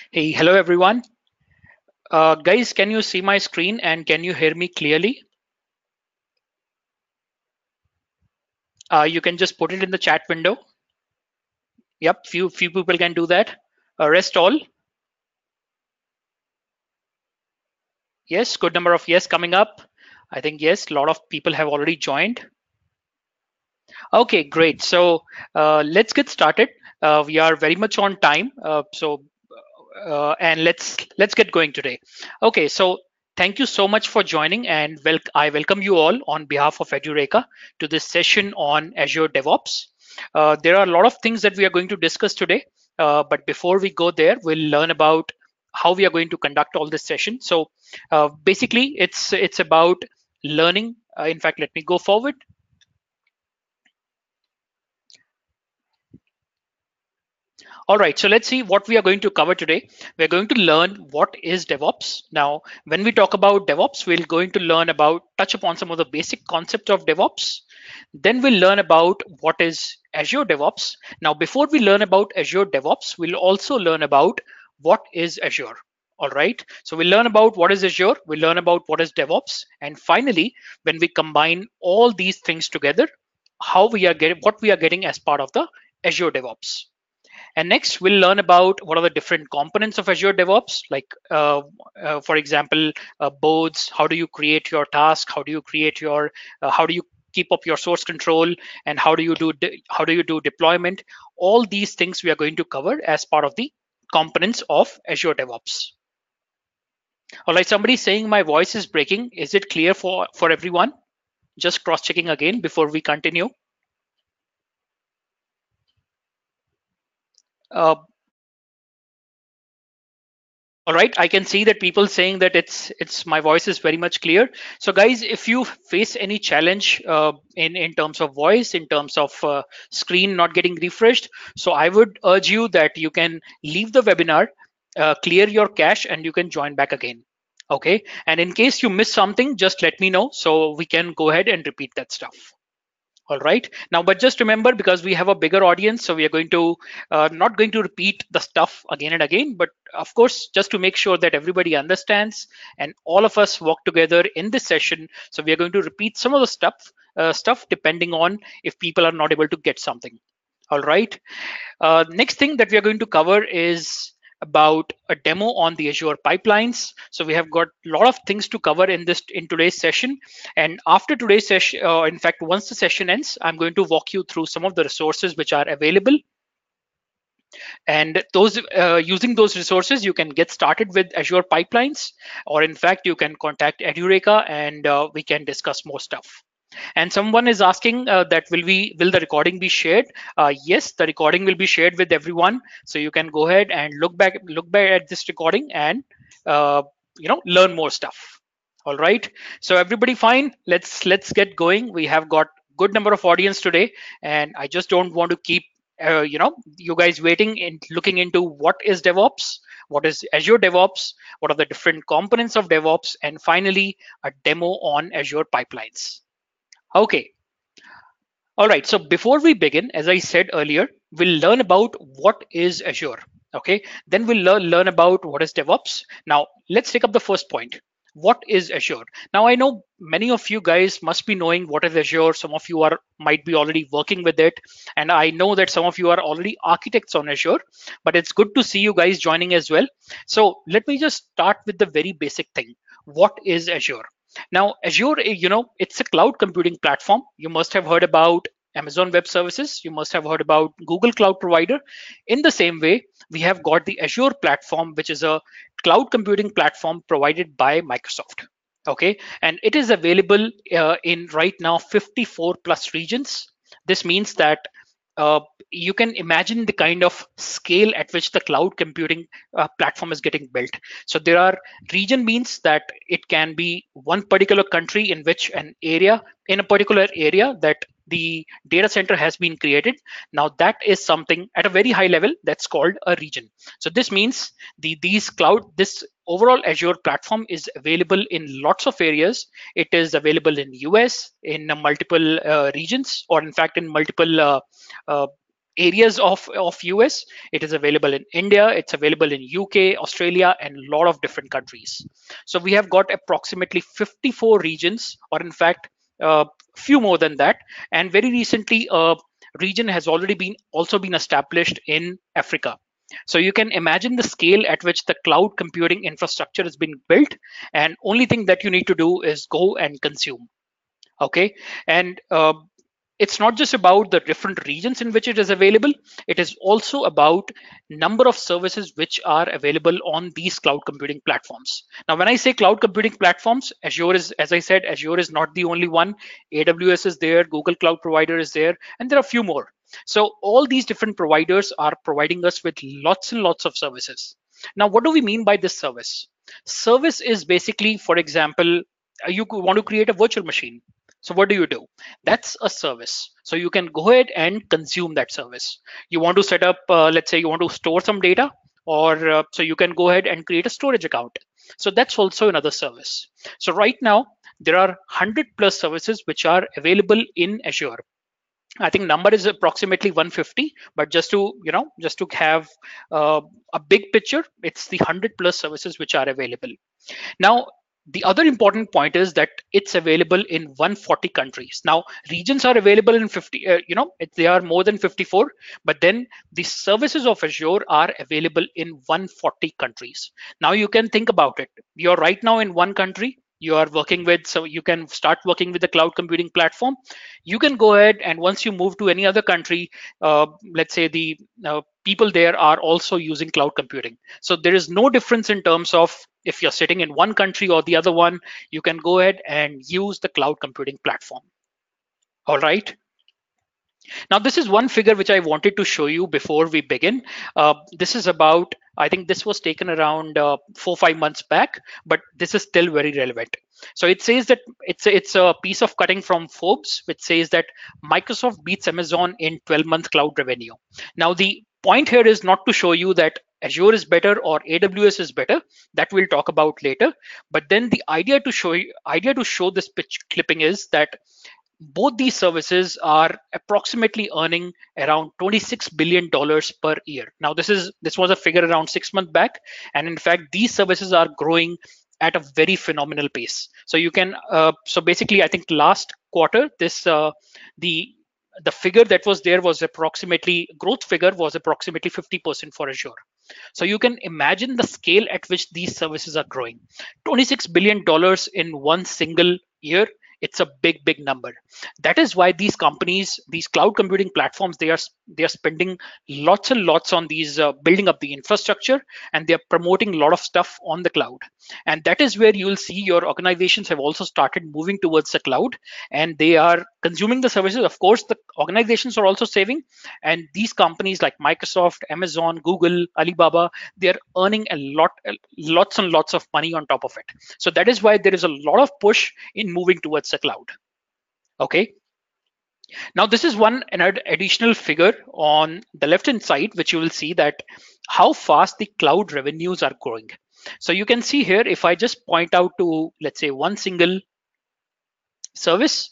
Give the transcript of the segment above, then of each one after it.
Hey, hello everyone. Guys, can you see my screen and can you hear me clearly? You can just put it in the chat window. Yep, few people can do that. Rest all. Yes, good number of yes coming up. I think yes, a lot of people have already joined. Okay, great. So let's get started. We are very much on time. And let's get going today. Okay, so thank you so much for joining, and I welcome you all on behalf of Edureka to this session on Azure DevOps. There are a lot of things that we are going to discuss today, but before we go there, we'll learn about how we are going to conduct all this session. So basically, it's about learning. In fact, let me go forward. All right, so let's see what we are going to cover today. We're going to learn what is DevOps. Now, when we talk about DevOps, we're going to touch upon some of the basic concepts of DevOps. Then we'll learn about what is Azure DevOps. Now, before we learn about Azure DevOps, we'll also learn about what is Azure. All right, so we'll learn about what is Azure, we'll learn about what is DevOps, and finally, when we combine all these things together, what we are getting as part of the Azure DevOps. And next, we'll learn about what are the different components of Azure DevOps, like, for example, boards. How do you create your task? How do you keep up your source control? And how do you do deployment? All these things we are going to cover as part of the components of Azure DevOps. All right, somebody's saying my voice is breaking. Is it clear for everyone? Just cross-checking again before we continue. Uh, All right, I can see that people saying that it's my voice is very much clear. So guys, if you face any challenge in terms of voice, in terms of screen not getting refreshed, so I would urge you that you can leave the webinar, clear your cache, and you can join back again. Okay, and in case you miss something, just let me know so we can go ahead and repeat that stuff. All right. Now, but just remember, because we have a bigger audience, so we are going to not going to repeat the stuff again and again, but of course, just to make sure that everybody understands and all of us work together in this session. So we are going to repeat some of the stuff depending on if people are not able to get something. All right. Next thing that we are going to cover is about a demo on the Azure pipelines. So we have got a lot of things to cover in today's session. And after today's session, in fact, once the session ends, I'm going to walk you through some of the resources which are available. And those using those resources, you can get started with Azure pipelines, or in fact, you can contact Edureka and we can discuss more stuff. And someone is asking that will the recording be shared? Yes, the recording will be shared with everyone. So you can go ahead and look back at this recording and learn more stuff. All right. So everybody fine. Let's get going. We have got good number of audience today, and I just don't want to keep you guys waiting and looking into what is DevOps, what is Azure DevOps, what are the different components of DevOps, and finally a demo on Azure pipelines. Okay. All right. So before we begin, as I said earlier, we'll learn about what is Azure. Okay. Then we'll learn about what is DevOps. Now, let's take up the first point. What is Azure? Now, I know many of you guys must be knowing what is Azure. Some of you might be already working with it. And I know that some of you are already architects on Azure, but it's good to see you guys joining as well. So let me just start with the very basic thing. What is Azure? Now, Azure, it's a cloud computing platform. You must have heard about Amazon Web Services. You must have heard about Google Cloud Provider. In the same way, we have got the Azure platform, which is a cloud computing platform provided by Microsoft. Okay, and it is available in right now 54 plus regions. This means that uh, you can imagine the kind of scale at which the cloud computing platform is getting built. So there are region means that it can be one particular country in which an area in a particular area that the data center has been created. Now that is something at a very high level that's called a region. So this means this overall Azure platform is available in lots of areas. It is available in US in multiple regions, or in fact in multiple uh, areas of US. It is available in India, it's available in UK, Australia, and a lot of different countries. So we have got approximately 54 regions, or in fact, few more than that. And very recently, a region has already been also been established in Africa. So you can imagine the scale at which the cloud computing infrastructure has been built, and only thing that you need to do is go and consume. Okay, and it's not just about the different regions in which it is available, it is also about number of services which are available on these cloud computing platforms. Now when I say cloud computing platforms, Azure is, as I said, Azure is not the only one. AWS is there, Google Cloud Provider is there, and there are a few more. So all these different providers are providing us with lots and lots of services. Now what do we mean by this service? Service is basically, for example, you want to create a virtual machine. So what do? That's a service. So you can go ahead and consume that service. You want to set up, let's say you want to store some data, or so you can go ahead and create a storage account. So that's also another service. So right now, there are 100 plus services which are available in Azure. I think number is approximately 150, but just to just to have a big picture, it's the 100 plus services which are available. Now, the other important point is that it's available in 140 countries. Now, regions are available in 50, they are more than 54, but then the services of Azure are available in 140 countries. Now, you can think about it. You're right now in one country. You are working with, so you can start working with the cloud computing platform. You can go ahead, and once you move to any other country, let's say the people there are also using cloud computing. So there is no difference in terms of if you're sitting in one country or the other one, you can go ahead and use the cloud computing platform. All right. Now, this is one figure which I wanted to show you before we begin. This is about, I think this was taken around 4 or 5 months back, but this is still very relevant. So it says that it's a piece of cutting from Forbes, which says that Microsoft beats Amazon in 12-month cloud revenue. Now, the point here is not to show you that Azure is better or AWS is better. That we'll talk about later. But then the idea to show this pitch clipping is that both these services are approximately earning around $26 billion per year. Now, this was a figure around 6 months back, and in fact, these services are growing at a very phenomenal pace. So you can, so basically, I think last quarter, the figure that was there was approximately growth figure was approximately 50% for Azure. So you can imagine the scale at which these services are growing. $26 billion in one single year, it's a big number. That is why these companies, these cloud computing platforms, they are spending lots and lots on these building up the infrastructure, and they are promoting a lot of stuff on the cloud. And that is where you will see your organizations have also started moving towards the cloud, and they are consuming the services. Of course, the organizations are also saving, and these companies like Microsoft, Amazon, Google, Alibaba, they are earning lots and lots of money on top of it. So that is why there is a lot of push in moving towards the cloud. Okay. Now this is an additional figure on the left hand side, which you will see that how fast the cloud revenues are growing. So you can see here, if I just point out to, let's say, one single service,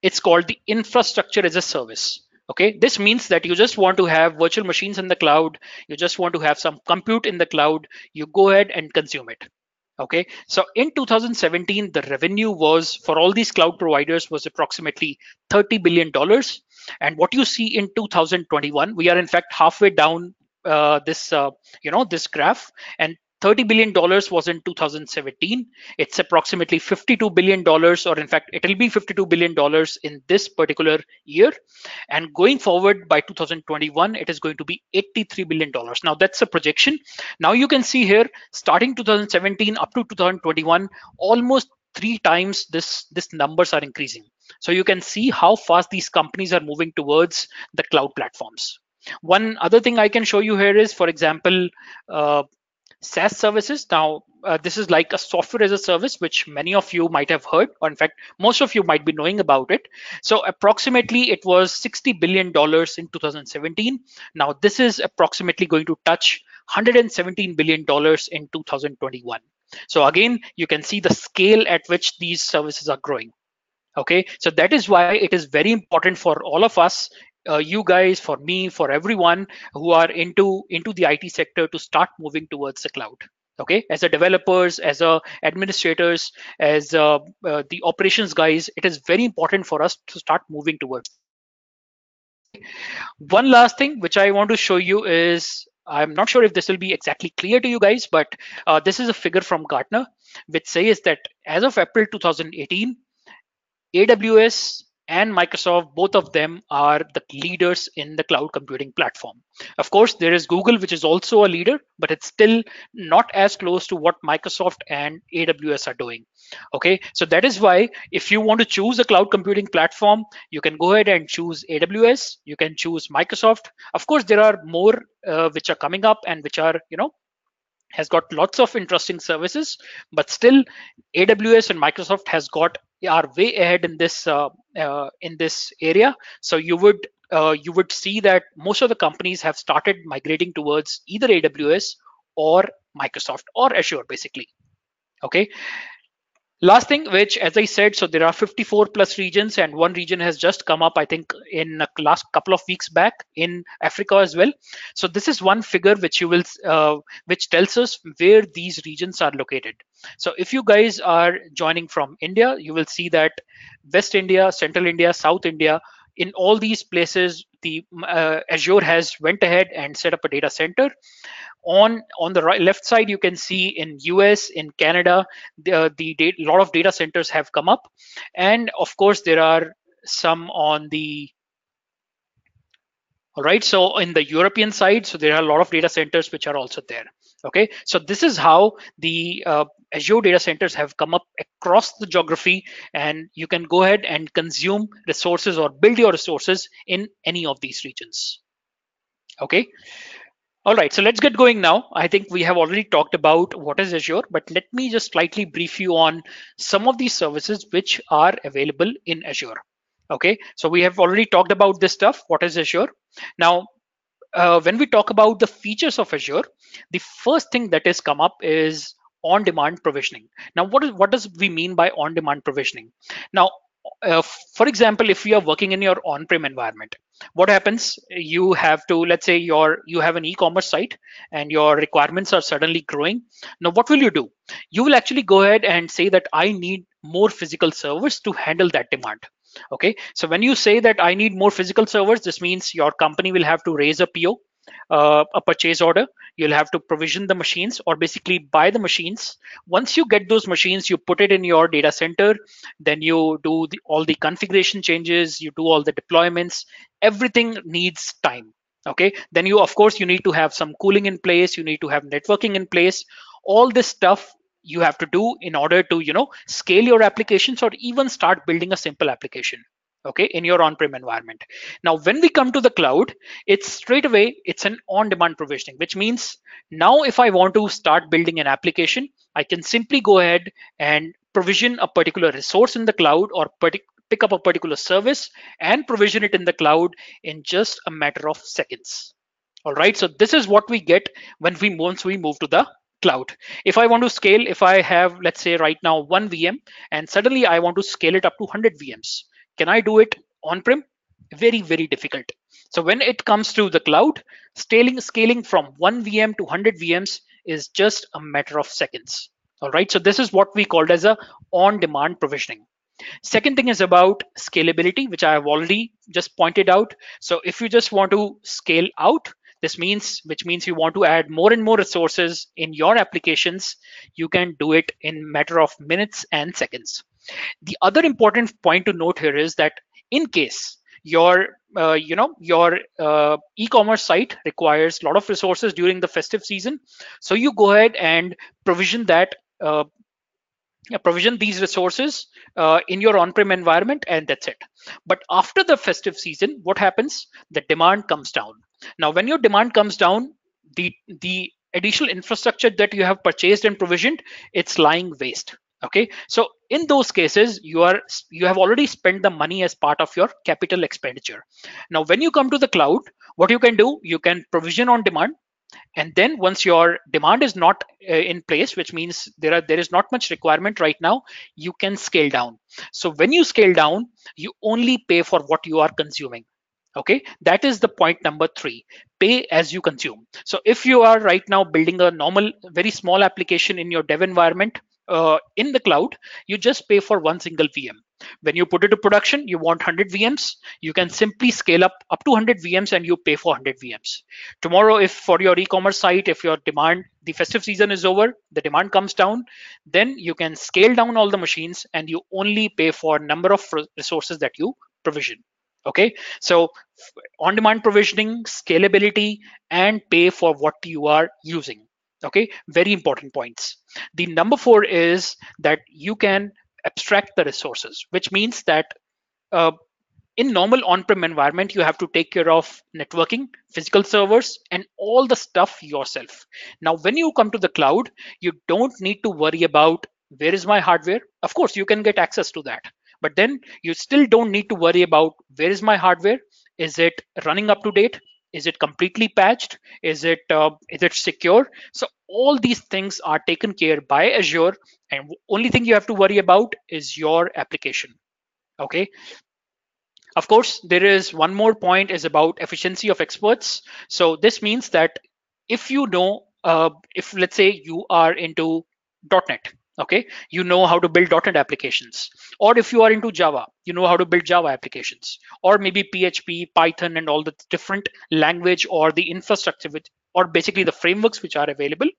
it's called the infrastructure as a service. Okay, this means that you just want to have virtual machines in the cloud, you just want to have some compute in the cloud, you go ahead and consume it. Okay, so in 2017, the revenue was for all these cloud providers was approximately $30 billion. And what you see in 2021, we are in fact halfway down this graph, and $30 billion was in 2017. It's approximately $52 billion, or in fact, it'll be $52 billion in this particular year. And going forward by 2021, it is going to be $83 billion. Now that's a projection. Now you can see here, starting 2017 up to 2021, almost 3 times this numbers are increasing. So you can see how fast these companies are moving towards the cloud platforms. One other thing I can show you here is, for example, SaaS services. Now, this is like a software as a service, which many of you might have heard, or in fact, most of you might be knowing about it. So approximately it was $60 billion in 2017. Now, this is approximately going to touch $117 billion in 2021. So again, you can see the scale at which these services are growing. Okay, so that is why it is very important for all of us you guys, for me, for everyone who are into the IT sector to start moving towards the cloud. Okay, as a developers, as a administrators, as the operations guys, it is very important for us to start moving towards. Okay, one last thing which I want to show you is, I'm not sure if this will be exactly clear to you guys, but this is a figure from Gartner which says that as of April 2018, AWS and Microsoft, both of them are the leaders in the cloud computing platform. Of course, there is Google, which is also a leader, but it's still not as close to what Microsoft and AWS are doing. Okay, so that is why if you want to choose a cloud computing platform, you can go ahead and choose AWS, you can choose Microsoft. Of course, there are more which are coming up and which are, has got lots of interesting services, but still AWS and Microsoft has got are way ahead in this area. So you would see that most of the companies have started migrating towards either AWS or Microsoft or Azure basically. Okay, last thing, which as I said, so there are 54 plus regions, and one region has just come up, I think, in the last couple of weeks back in Africa as well. So this is one figure which you will, which tells us where these regions are located. So if you guys are joining from India, you will see that West India, Central India, South India, in all these places, the Azure has went ahead and set up a data center. On the left side, you can see in US, in Canada, lot of data centers have come up, and of course there are some on the, all right, so in the European side, so there are a lot of data centers which are also there. Okay, so this is how the Azure data centers have come up across the geography, and you can go ahead and consume resources or build your resources in any of these regions. Okay, all right, so let's get going now. I think we have already talked about what is Azure, but let me just slightly brief you on some of these services which are available in Azure. Okay, so we have already talked about this stuff. What is Azure? Now, when we talk about the features of Azure, the first thing that has come up is on-demand provisioning. Now, what does we mean by on-demand provisioning? Now, for example, if you are working in your on-prem environment, what happens? You have to, let's say, you have an e-commerce site and your requirements are suddenly growing. Now, what will you do? You will actually go ahead and say that I need more physical servers to handle that demand. Okay, so when you say that I need more physical servers, this means your company will have to raise a PO, a purchase order. You'll have to provision the machines or basically buy the machines. Once you get those machines, you put it in your data center, then you do all the configuration changes, you do all the deployments. Everything needs time. Okay, then you, of course, you need to have some cooling in place, you need to have networking in place. All this stuff you have to do in order to scale your applications or even start building a simple application, okay, in your on-prem environment. Now when we come to the cloud, it's straight away, it's an on-demand provisioning, which means now if I want to start building an application, I can simply go ahead and provision a particular resource in the cloud or pick up a particular service and provision it in the cloud in just a matter of seconds. All right, so this is what we get when once we move to the cloud. If I want to scale, if I have, let's say right now, one VM and suddenly I want to scale it up to 100 VMs, can I do it on-prem? Very, very difficult. So when it comes to the cloud, scaling from one VM to 100 VMs is just a matter of seconds. All right, so this is what we called as a on-demand provisioning. Second thing is about scalability, which I have already just pointed out. So if you just want to scale out, which means you want to add more and more resources in your applications, you can do it in matter of minutes and seconds. The other important point to note here is that in case your e-commerce site requires a lot of resources during the festive season, so you go ahead and provision that provision these resources in your on-prem environment, and that's it. But after the festive season, what happens? The demand comes down. Now when your demand comes down, the additional infrastructure that you have purchased and provisioned, it's lying waste. Okay, so in those cases, you have already spent the money as part of your capital expenditure. Now when you come to the cloud, what you can do, you can provision on demand, and then once your demand is not in place, which means there is not much requirement right now, you can scale down. So when you scale down, you only pay for what you are consuming. Okay, that is the point number 3. Pay as you consume. So if you are right now building a normal very small application in your dev environment in the cloud, you just pay for one single VM. When you put it to production, you want 100 VMs, you can simply scale up to 100 VMs and you pay for 100 VMs. Tomorrow, if for your e-commerce site, if your demand, the festive season is over, the demand comes down, then you can scale down all the machines and you only pay for number of resources that you provision. Okay, so on demand provisioning, scalability, and pay for what you are using. Okay, very important points. The number 4 is that you can abstract the resources, which means that uh, in normal on-prem environment, you have to take care of networking, physical servers, and all the stuff yourself. Now, when you come to the cloud, you don't need to worry about where is my hardware. Of course, you can get access to that, but then you still don't need to worry about where is my hardware. Is it running up to date? Is it completely patched? Is it secure? So all these things are taken care by Azure, and only thing you have to worry about is your application. Okay, of course, there is one more point is about efficiency of experts. So this means that if you know, if let's say you are into .NET, okay, you know how to build .NET applications, or if you are into Java, you know how to build Java applications, or maybe PHP, Python, and all the different language or the infrastructure, which, or basically the frameworks which are available,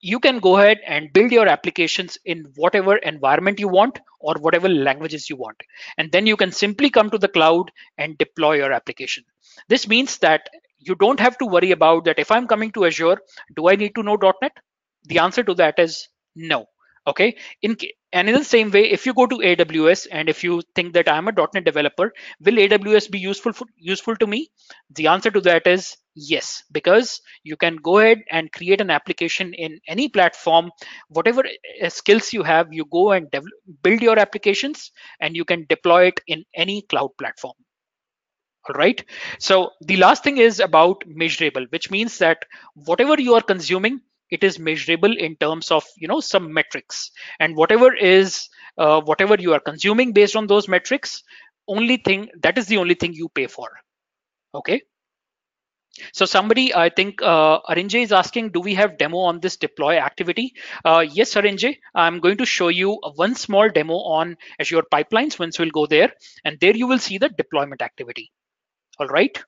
you can go ahead and build your applications in whatever environment you want or whatever languages you want. And then you can simply come to the cloud and deploy your application. This means that you don't have to worry about that if I'm coming to Azure, do I need to know .NET? The answer to that is no. Okay. And in the same way, if you go to AWS and if you think that I'm a .NET developer, will AWS be useful to me? The answer to that is yes, because you can go ahead and create an application in any platform. Whatever skills you have, you go and build your applications and you can deploy it in any cloud platform. All right. So the last thing is about measurable, which means that whatever you are consuming, it is measurable in terms of some metrics, and whatever you are consuming based on those metrics, only thing that is the only thing you pay for. Okay. So somebody, I think Arinjay is asking, do we have demo on this deploy activity? Yes, Arinjay, I'm going to show you one small demo on Azure Pipelines. Once we'll go there, and there you will see the deployment activity. All right.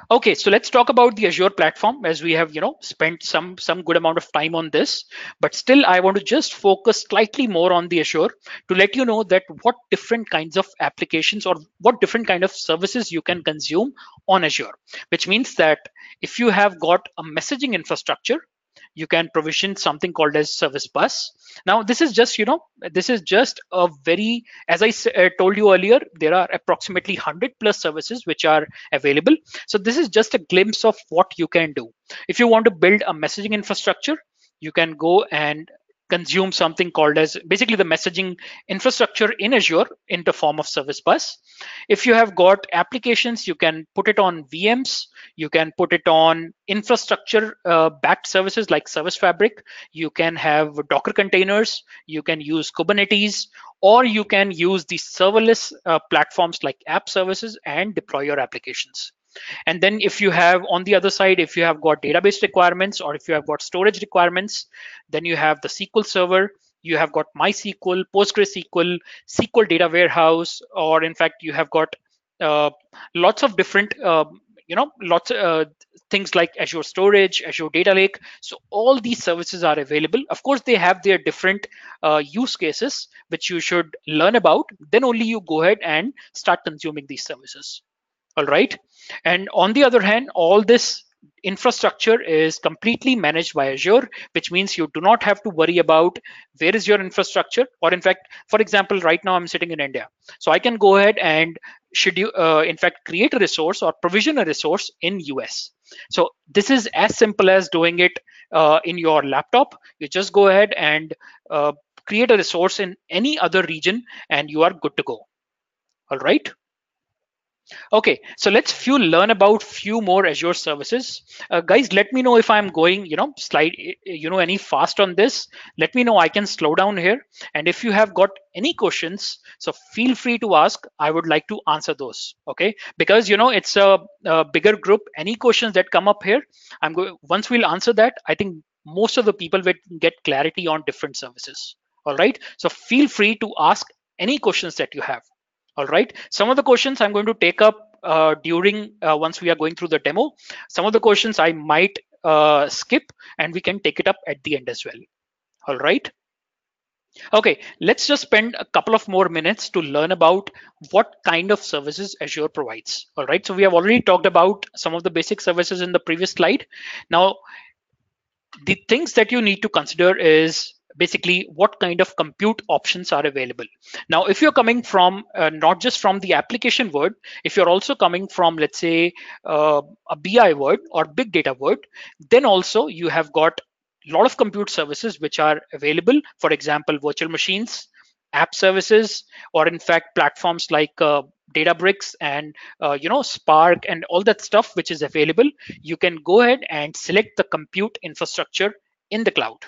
Okay, so let's talk about the Azure platform, as we have spent some good amount of time on this, but still I want to just focus slightly more on the Azure to let you know that what different kinds of applications or what different kind of services you can consume on Azure, which means that if you have got a messaging infrastructure, you can provision something called as service bus. Now this is just this is just a very, as I told you earlier, there are approximately 100 plus services which are available. So this is just a glimpse of what you can do. If you want to build a messaging infrastructure, you can go and consume something called as basically the messaging infrastructure in Azure in the form of service bus. If you have got applications, you can put it on VMs, you can put it on infrastructure backed services like Service Fabric, you can have Docker containers, you can use Kubernetes, or you can use the serverless platforms like app services and deploy your applications. And then if you have on the other side, if you have got database requirements or if you have got storage requirements, then you have the SQL Server, you have got MySQL, PostgreSQL, SQL Data Warehouse, or in fact, you have got uh, lots of different, lots things like Azure Storage, Azure Data Lake. So all these services are available. Of course, they have their different use cases, which you should learn about. Then only you go ahead and start consuming these services. All right. And on the other hand, all this infrastructure is completely managed by Azure, which means you do not have to worry about where is your infrastructure. Or in fact, for example, right now I'm sitting in India. So I can go ahead and in fact, create a resource or provision a resource in US. So this is as simple as doing it in your laptop. You just go ahead and create a resource in any other region and you are good to go. All right. Okay, so let's learn about few more Azure services. Guys, let me know if I'm going, any fast on this. Let me know. I can slow down here. And if you have got any questions, so feel free to ask. I would like to answer those. Okay, because it's a bigger group. Any questions that come up here, I'm going. Once we'll answer that, I think most of the people will get clarity on different services. All right. So feel free to ask any questions that you have. All right. Some of the questions I'm going to take up during once we are going through the demo. Some of the questions I might skip, and we can take it up at the end as well. All right. Okay. Let's just spend a couple of more minutes to learn about what kind of services Azure provides. All right. So we have already talked about some of the basic services in the previous slide. Now, the things that you need to consider is basically what kind of compute options are available. Now, if you're coming from not just from the application world, if you're also coming from, let's say, a BI world or big data world, then also you have got a lot of compute services which are available. For example, virtual machines, app services, or in fact platforms like Databricks and Spark and all that stuff which is available. You can go ahead and select the compute infrastructure in the cloud.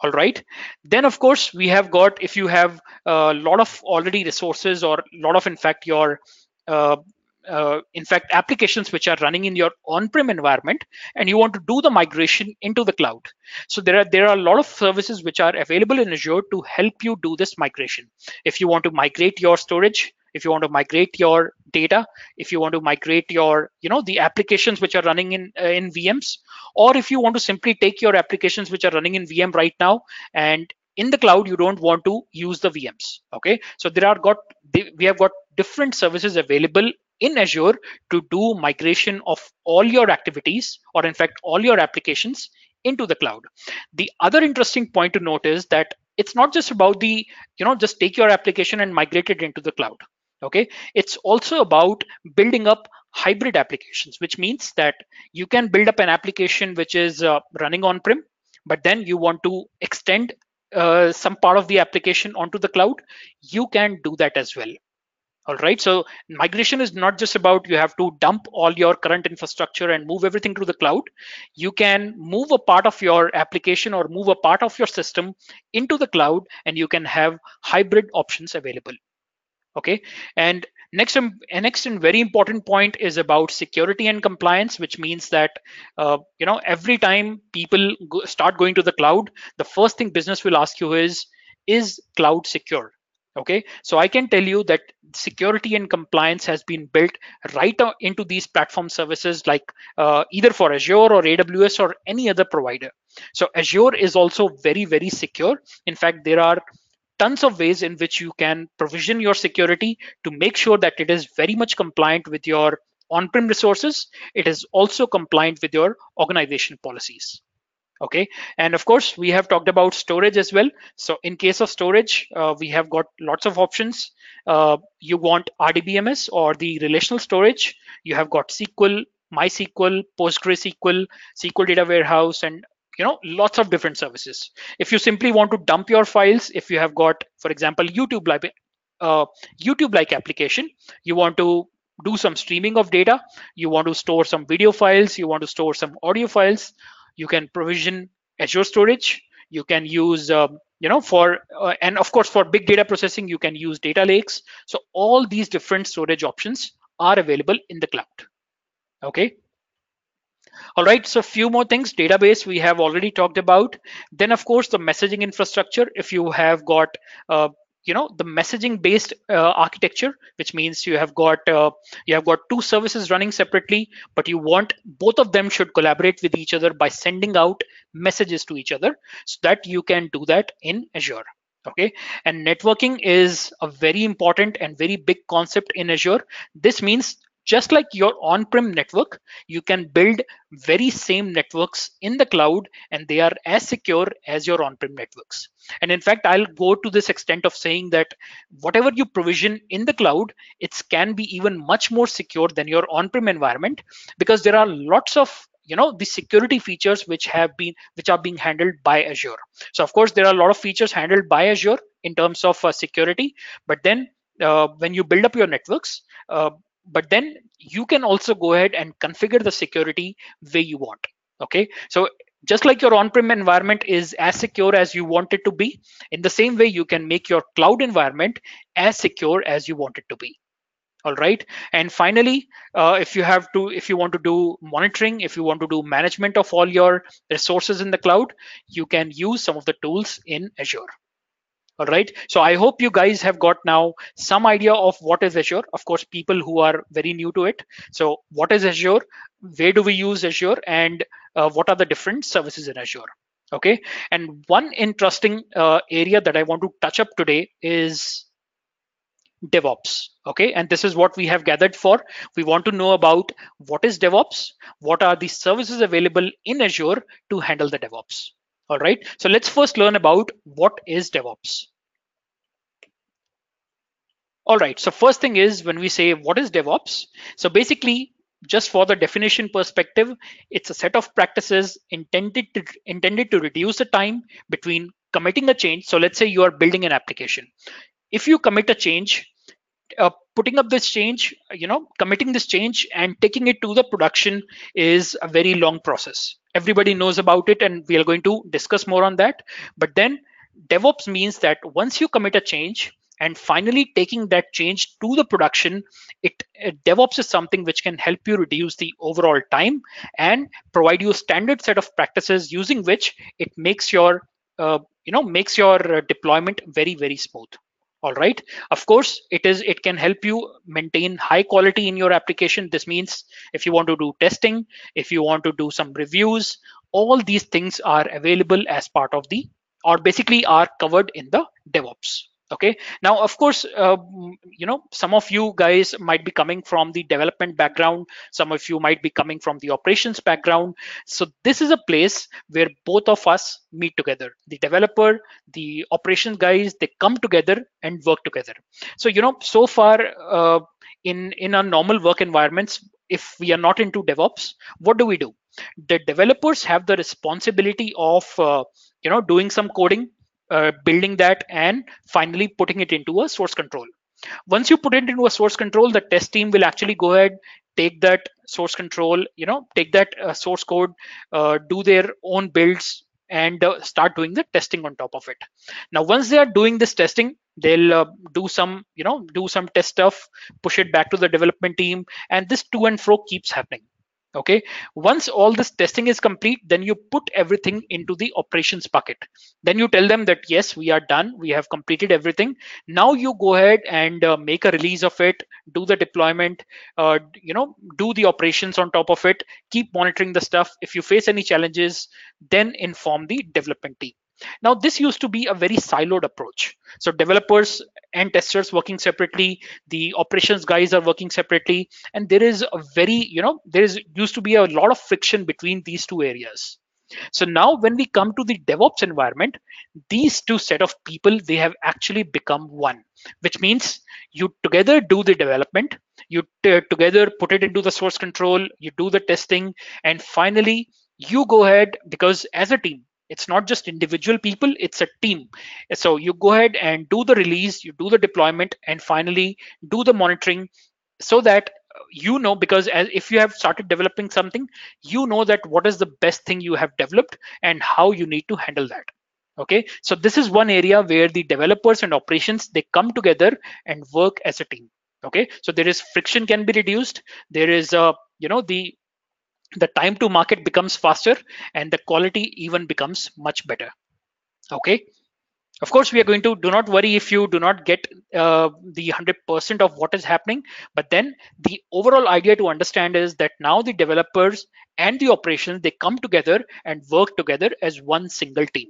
All right. Then of course we have got, if you have a lot of already resources or a lot of in fact your uh, applications which are running in your on-prem environment, and you want to do the migration into the cloud. So there are a lot of services which are available in Azure to help you do this migration. If you want to migrate your storage, if you want to migrate your data, if you want to migrate your the applications which are running in VMs, or if you want to simply take your applications which are running in VM right now, and in the cloud you don't want to use the VMs. Okay, so we have got different services available in Azure to do migration of all your activities, or in fact all your applications, into the cloud. The other interesting point to note is that it's not just about the just take your application and migrate it into the cloud. Okay, it's also about building up hybrid applications, which means that you can build up an application which is running on prem, but then you want to extend some part of the application onto the cloud. You can do that as well. All right, so migration is not just about you have to dump all your current infrastructure and move everything to the cloud. You can move a part of your application or move a part of your system into the cloud, and you can have hybrid options available. Okay, and next and very important point is about security and compliance, which means that every time people start going to the cloud, the first thing business will ask you is cloud secure? Okay, so I can tell you that security and compliance has been built right into these platform services, like either for Azure or AWS or any other provider. So Azure is also very, very secure. In fact, there are tons of ways in which you can provision your security to make sure that it is very much compliant with your on-prem resources. It is also compliant with your organization policies. Okay, and of course we have talked about storage as well. So in case of storage, we have got lots of options. You want RDBMS or the relational storage, you have got SQL, MySQL, PostgreSQL, SQL data warehouse, and lots of different services. If you simply want to dump your files, if you have got, for example, uh, YouTube like application, you want to do some streaming of data, you want to store some video files, you want to store some audio files, you can provision Azure storage. You can use for and of course for big data processing you can use data lakes. So all these different storage options are available in the cloud. Okay, all right, so few more things. Database we have already talked about. Then of course the messaging infrastructure. If you have got the messaging based architecture, which means you have got two services running separately, but you want both of them should collaborate with each other by sending out messages to each other, so that you can do that in Azure. Okay, and networking is a very important and very big concept in Azure. This means just like your on-prem network, you can build very same networks in the cloud, and they are as secure as your on-prem networks. And in fact, I'll go to this extent of saying that whatever you provision in the cloud, it can be even much more secure than your on-prem environment, because there are lots of the security features which are being handled by Azure. So of course there are a lot of features handled by Azure in terms of security, but then when you build up your networks, but then you can also go ahead and configure the security way you want. Okay, so just like your on-prem environment is as secure as you want it to be, in the same way you can make your cloud environment as secure as you want it to be. All right, and finally, if you want to do monitoring, if you want to do management of all your resources in the cloud, you can use some of the tools in Azure. All right, so I hope you guys have got now some idea of what is Azure. Of course, people who are very new to it, so what is Azure, where do we use Azure, and what are the different services in Azure? Okay, and one interesting area that I want to touch up today is DevOps. Okay, and this is what we have gathered for. We want to know about what is DevOps, what are the services available in Azure to handle the DevOps. All right, so let's first learn about what is DevOps. All right, so first thing is when we say what is DevOps, so basically, just for the definition perspective, it's a set of practices intended to reduce the time between committing a change. So let's say you are building an application. If you commit a change, putting up this change, committing this change and taking it to the production is a very long process. Everybody knows about it, and we are going to discuss more on that. But then DevOps means that once you commit a change and finally taking that change to the production, DevOps is something which can help you reduce the overall time and provide you a standard set of practices using which it makes your deployment very, very smooth. All right, of course it can help you maintain high quality in your application. This means if you want to do testing, if you want to do some reviews, all these things are available as part of the, or basically are covered in the DevOps. Okay, now of course, some of you guys might be coming from the development background, some of you might be coming from the operations background. So this is a place where both of us meet together. The developer, the operations guys, they come together and work together. So so far, in our normal work environments, if we are not into DevOps, what do we do? The developers have the responsibility of doing some coding, building that, and finally putting it into a source control. Once you put it into a source control, the test team will actually go ahead, take that source control, take that source code, do their own builds, and start doing the testing on top of it. Now once they are doing this testing, they'll do some test stuff, push it back to the development team, and this to and fro keeps happening. Okay, once all this testing is complete, then you put everything into the operations bucket. Then you tell them that yes, we are done, we have completed everything. Now you go ahead and make a release of it, do the deployment, do the operations on top of it, keep monitoring the stuff. If you face any challenges, then inform the development team. Now this used to be a very siloed approach, so developers and testers working separately, the operations guys are working separately, and there is a very, there is used to be a lot of friction between these two areas. So now when we come to the DevOps environment, these two set of people, they have actually become one, which means you together do the development, you together put it into the source control, you do the testing, and finally you go ahead, because as a team, it's not just individual people, it's a team. So you go ahead and do the release, you do the deployment, and finally do the monitoring, so that because if you have started developing something, you know that what is the best thing you have developed and how you need to handle that. Okay, so this is one area where the developers and operations, they come together and work as a team. Okay, so there is friction can be reduced, there is the time to market becomes faster, and the quality even becomes much better. Okay, of course we are going to, do not worry if you do not get the 100% of what is happening, but then the overall idea to understand is that now the developers and the operations, they come together and work together as one single team.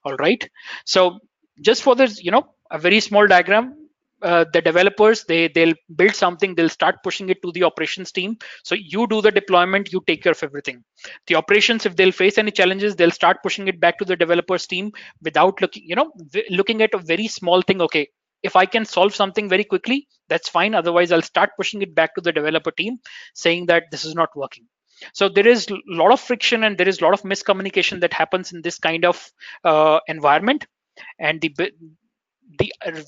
All right, so just for this, a very small diagram, the developers, they'll build something, they'll start pushing it to the operations team. So you do the deployment, you take care of everything. The operations, if they'll face any challenges, they'll start pushing it back to the developers team without looking at a very small thing. Okay, if I can solve something very quickly, that's fine, otherwise I'll start pushing it back to the developer team, saying that this is not working. So there is a lot of friction and there is a lot of miscommunication that happens in this kind of environment. And the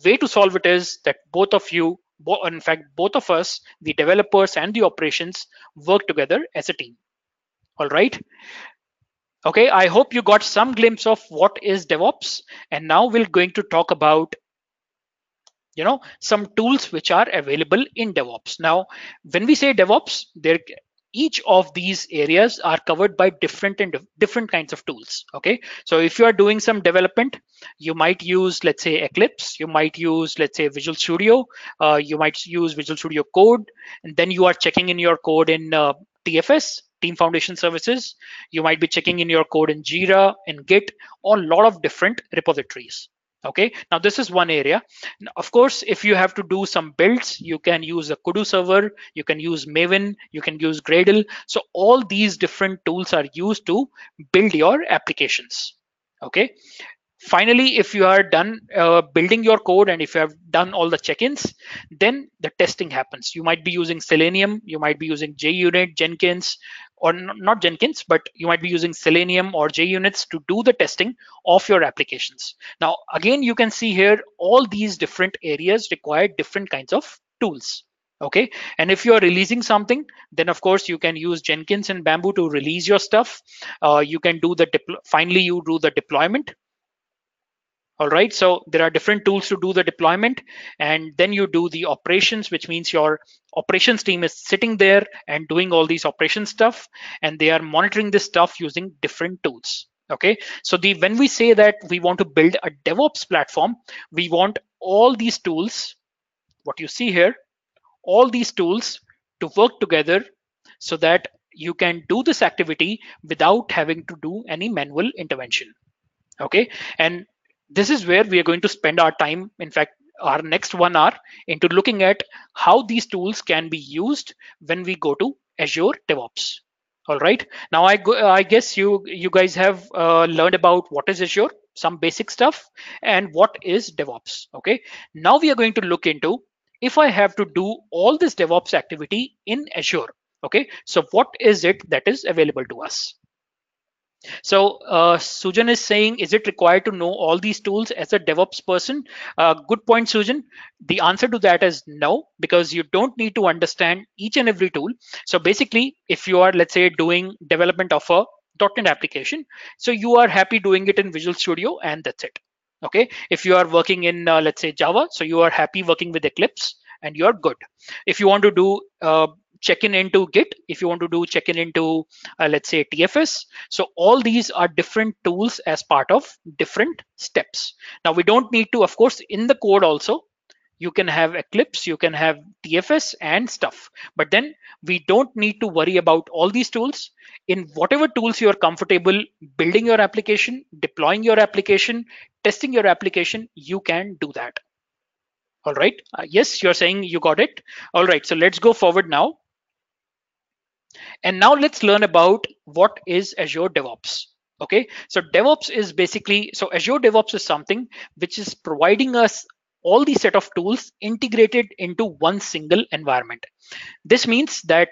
way to solve it is that both of you In fact, both of us, the developers and the operations, work together as a team. All right. Okay, I hope you got some glimpse of what is DevOps. And now we're going to talk about some tools which are available in DevOps. Now when we say DevOps, there each of these areas are covered by different kinds of tools. Okay, so if you are doing some development, you might use, let's say, Eclipse, you might use, let's say, Visual Studio, you might use Visual Studio Code, and then you are checking in your code in TFS, Team Foundation Services. You might be checking in your code in Jira, in Git, or a lot of different repositories. Okay, now this is one area. Of course, if you have to do some builds, you can use a Kudu server, you can use Maven, you can use Gradle. So all these different tools are used to build your applications. Okay. Finally, if you are done building your code and if you have done all the check-ins, then the testing happens. You might be using Selenium, you might be using JUnit, Jenkins, or not Jenkins, but you might be using Selenium or JUnits to do the testing of your applications. Now, again, you can see here all these different areas require different kinds of tools. Okay, and if you are releasing something, then of course you can use Jenkins and Bamboo to release your stuff. You can do the finally you do the deployment. All right, so there are different tools to do the deployment, and then you do the operations, which means your operations team is sitting there and doing all these operation stuff, and they are monitoring this stuff using different tools. Okay, so when we say that we want to build a DevOps platform, we want all these tools, what you see here, all these tools to work together so that you can do this activity without having to do any manual intervention. Okay, and this is where we are going to spend our time, in fact our next 1 hour, into looking at how these tools can be used when we go to Azure DevOps. All right, now I guess you guys have learned about what is Azure, some basic stuff, and what is DevOps. Okay, now we are going to look into, if I have to do all this DevOps activity in Azure, okay, so what is it that is available to us? So Sujan is saying, is it required to know all these tools as a DevOps person? Good point, Sujan. The answer to that is no, because you don't need to understand each and every tool. So basically, if you are, let's say, doing development of a .NET application, so you are happy doing it in Visual Studio and that's it. Okay. If you are working in, let's say, Java, so you are happy working with Eclipse and you're good. If you want to do check-in into Git, if you want to do check-in into, let's say, TFS, so all these are different tools as part of different steps. Now we don't need to, of course, in the code also, you can have Eclipse, you can have TFS and stuff, but then we don't need to worry about all these tools. In whatever tools you are comfortable building your application, deploying your application, testing your application, you can do that. All right, yes, you're saying you got it. All right, so let's go forward now. And now let's learn about what is Azure DevOps. Okay, so DevOps is basically, so Azure DevOps is something which is providing us all the set of tools integrated into one single environment. This means that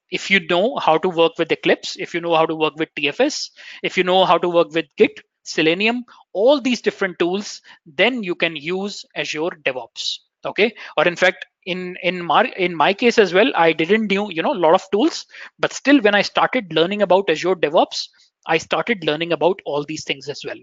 if you know how to work with Eclipse, if you know how to work with TFS, if you know how to work with Git, Selenium, all these different tools, then you can use Azure DevOps. Okay, or in fact, in my case as well, I didn't know a lot of tools, but still when I started learning about Azure DevOps, I started learning about all these things as well.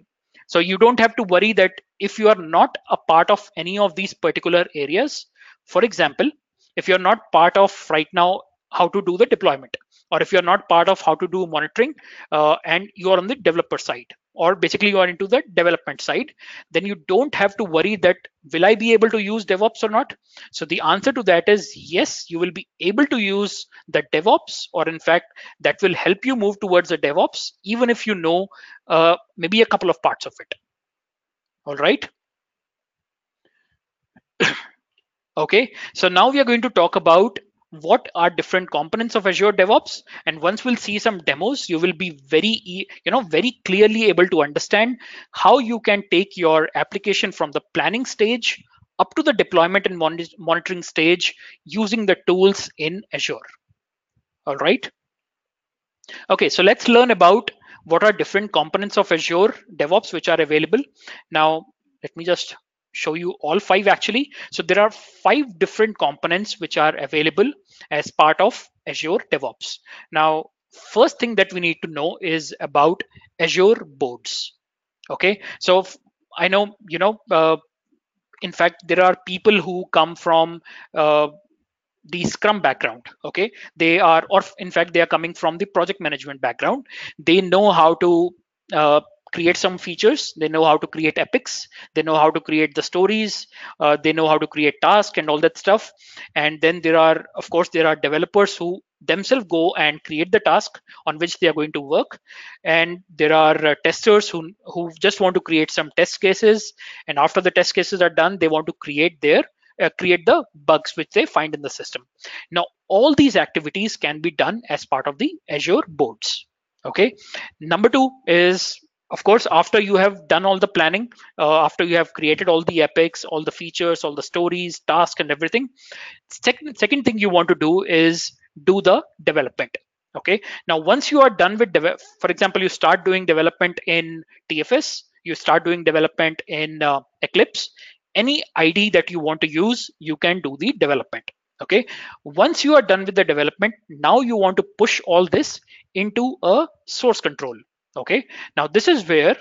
So you don't have to worry that if you are not a part of any of these particular areas, for example, if you're not part of right now how to do the deployment, or if you're not part of how to do monitoring, and you're on the developer side, or basically you are into the development side, then you don't have to worry that will I be able to use DevOps or not. So the answer to that is yes, you will be able to use the DevOps, or in fact that will help you move towards the DevOps even if you know maybe a couple of parts of it. All right. Okay, so now we are going to talk about what are different components of Azure DevOps, and once we'll see some demos, you will be very clearly able to understand how you can take your application from the planning stage up to the deployment and monitoring stage using the tools in Azure. All right. Okay, so let's learn about what are different components of Azure DevOps which are available. Now, let me just show you all five actually. So there are five different components which are available as part of Azure DevOps. Now, first thing that we need to know is about Azure boards. Okay, so I know, in fact, there are people who come from the Scrum background. Okay, they are, or in fact they are coming from the project management background. They know how to uh, create some features, they know how to create epics, they know how to create the stories, they know how to create tasks and all that stuff. And then there are, of course, there are developers who themselves go and create the task on which they are going to work. And there are testers who just want to create some test cases, and after the test cases are done, they want to create the bugs which they find in the system. Now, all these activities can be done as part of the Azure boards. Okay. Number two is, of course, after you have done all the planning, after you have created all the epics, all the features, all the stories, tasks, and everything, second thing you want to do is do the development. Okay. Now, once you are done with for example, you start doing development in TFS, you start doing development in Eclipse, any ID that you want to use, you can do the development. Okay. Once you are done with the development, now you want to push all this into a source control. Okay. Now, this is where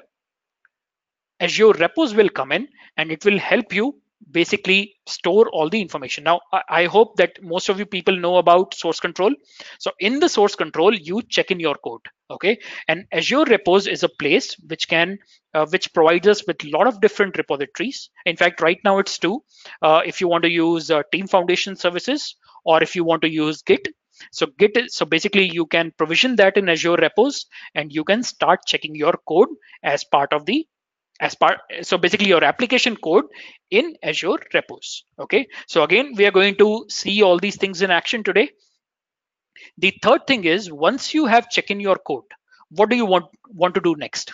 Azure repos will come in, and it will help you basically store all the information. Now, I hope that most of you people know about source control. So in the source control, you check in your code. Okay. And Azure repos is a place which provides us with a lot of different repositories. In fact, right now it's two. If you want to use Team Foundation services, or if you want to use Git. So so basically you can provision that in Azure repos, and you can start checking your code as part of the as part so basically your application code in Azure repos. Okay, so again, we are going to see all these things in action today. The third thing is, once you have checked in your code, what do you want to do next?